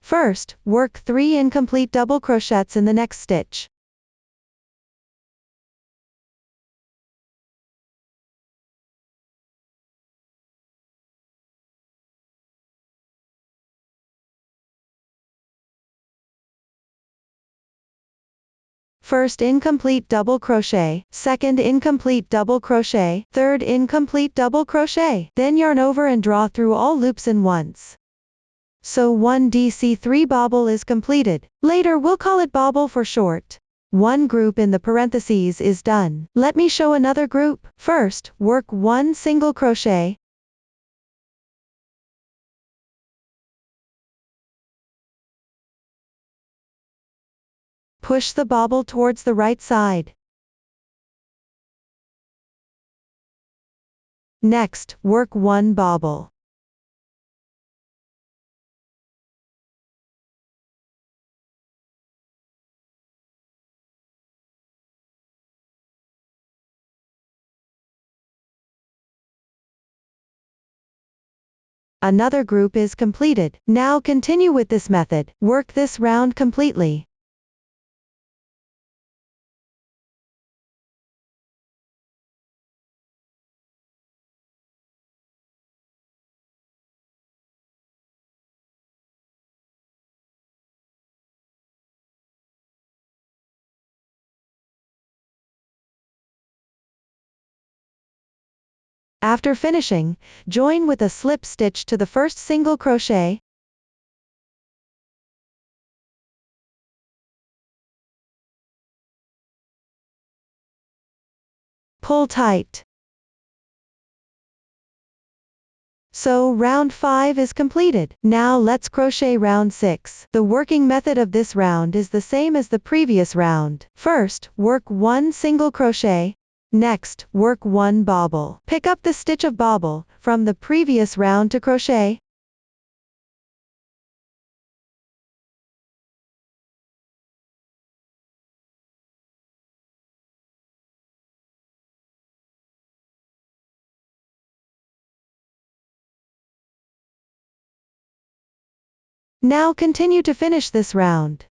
First, work 3 incomplete double crochets in the next stitch. First incomplete double crochet, second incomplete double crochet, third incomplete double crochet. Then yarn over and draw through all loops in once. So 1 DC3 bobble is completed. Later we'll call it bobble for short. 1 group in the parentheses is done. Let me show another group. First, work 1 single crochet. Push the bobble towards the right side. Next, work 1 bobble. Another group is completed. Now continue with this method. Work this round completely. After finishing, join with a slip stitch to the first single crochet. Pull tight. So round 5 is completed. Now let's crochet round 6. The working method of this round is the same as the previous round. First, work 1 single crochet. Next, work 1 bobble. Pick up the stitch of bobble from the previous round to crochet. Now continue to finish this round.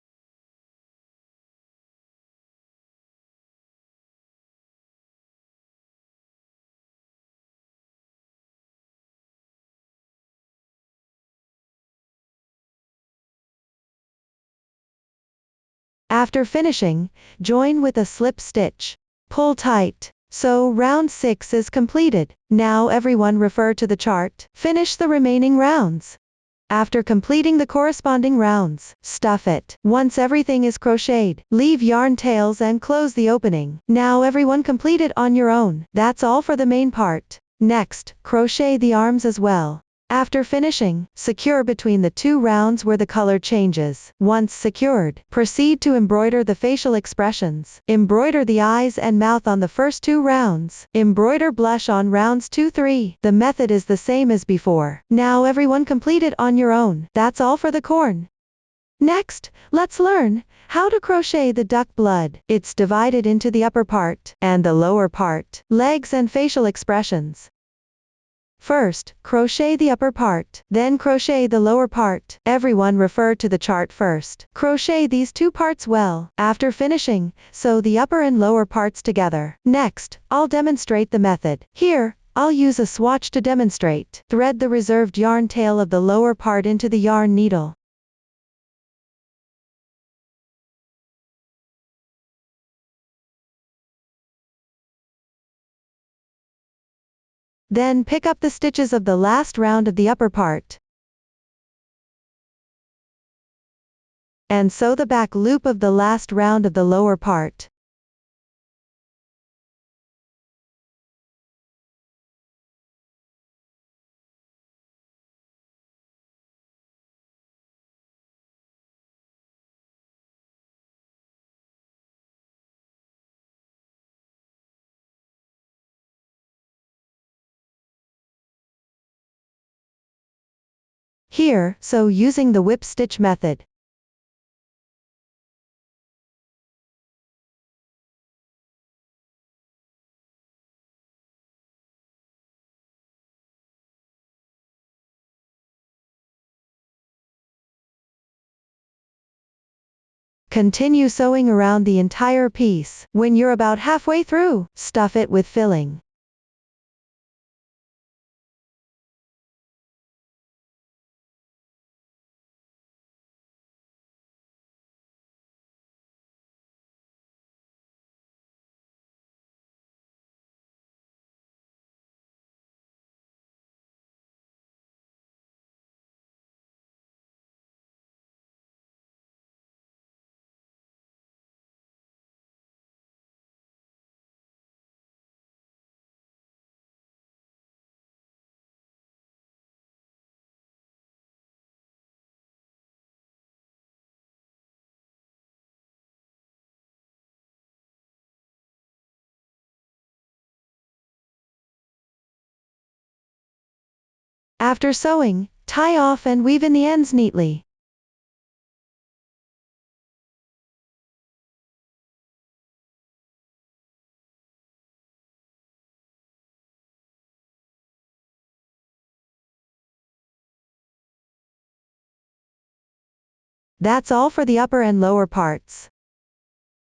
After finishing, join with a slip stitch. Pull tight. So round 6 is completed. Now everyone refer to the chart. Finish the remaining rounds. After completing the corresponding rounds, stuff it. Once everything is crocheted, leave yarn tails and close the opening. Now everyone complete it on your own. That's all for the main part. Next, crochet the arms as well. After finishing, secure between the 2 rounds where the color changes. Once secured, proceed to embroider the facial expressions. Embroider the eyes and mouth on the first 2 rounds. Embroider blush on rounds 2-3. The method is the same as before. Now everyone complete it on your own. That's all for the corn. Next, let's learn how to crochet the duck blood. It's divided into the upper part and the lower part, legs and facial expressions. First, crochet the upper part, then crochet the lower part. Everyone refer to the chart first. Crochet these 2 parts well. After finishing, sew the upper and lower parts together. Next, I'll demonstrate the method. Here, I'll use a swatch to demonstrate. Thread the reserved yarn tail of the lower part into the yarn needle. Then pick up the stitches of the last round of the upper part and sew the back loop of the last round of the lower part. Here, sew using the whip stitch method. Continue sewing around the entire piece. When you're about halfway through, stuff it with filling. After sewing, tie off and weave in the ends neatly. That's all for the upper and lower parts.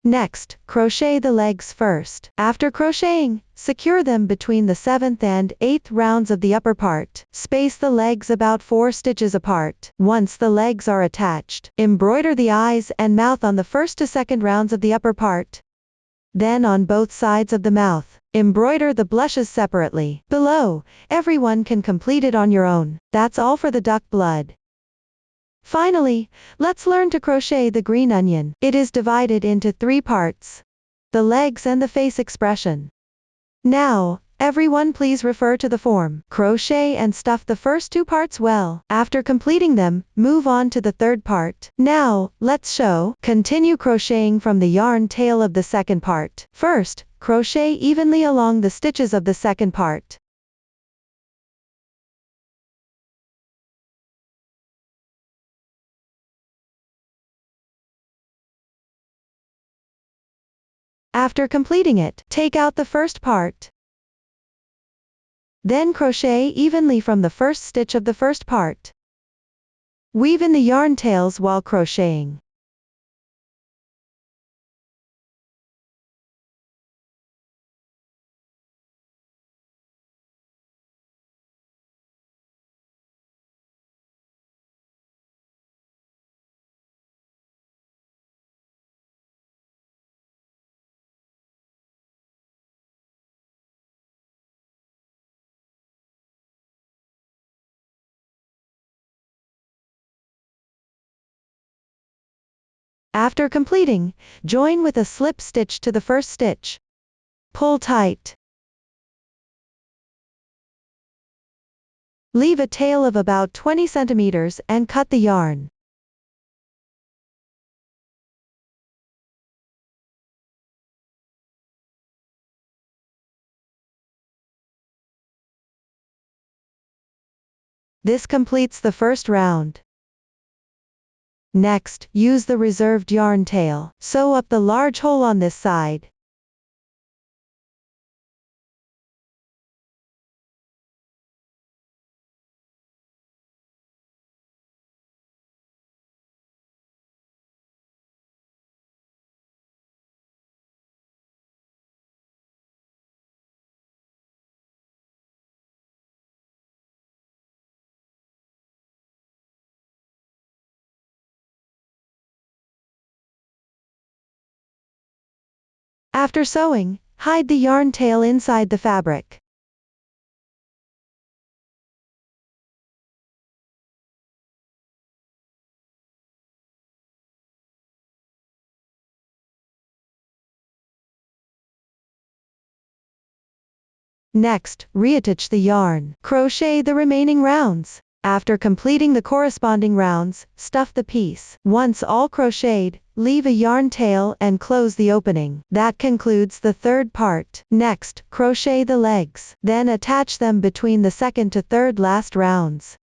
Next, crochet the legs first. After crocheting, secure them between the 7th and 8th rounds of the upper part. Space the legs about 4 stitches apart. Once the legs are attached, embroider the eyes and mouth on the 1st to 2nd rounds of the upper part. Then on both sides of the mouth, embroider the blushes separately. Below, everyone can complete it on your own. That's all for the duck blood. Finally, let's learn to crochet the green onion. It is divided into 3 parts: the legs and the face expression. Now, Everyone please refer to the form. Crochet and stuff the first two parts well. After completing them, move on to the third part. Now, let's show. Continue crocheting from the yarn tail of the second part. First, crochet evenly along the stitches of the second part. After completing it, take out the first part. Then crochet evenly from the first stitch of the first part. Weave in the yarn tails while crocheting. After completing, join with a slip stitch to the first stitch. Pull tight. Leave a tail of about 20 centimeters and cut the yarn. This completes the first round. Next, use the reserved yarn tail. Sew up the large hole on this side. After sewing, hide the yarn tail inside the fabric. Next, reattach the yarn. Crochet the remaining rounds. After completing the corresponding rounds, stuff the piece. Once all crocheted, leave a yarn tail and close the opening. That concludes the third part. Next, crochet the legs. Then attach them between the second to third last rounds.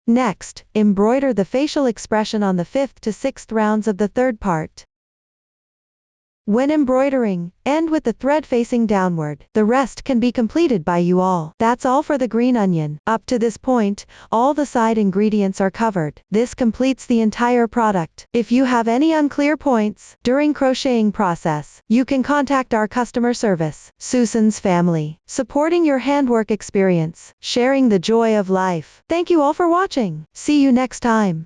Next, embroider the facial expression on the fifth to sixth rounds of the third part. When embroidering, end with the thread facing downward. The rest can be completed by you all. That's all for the green onion. Up to this point, all the side ingredients are covered. This completes the entire product. If you have any unclear points during crocheting process, you can contact our customer service. Susan's family, supporting your handwork experience, sharing the joy of life. Thank you all for watching. See you next time.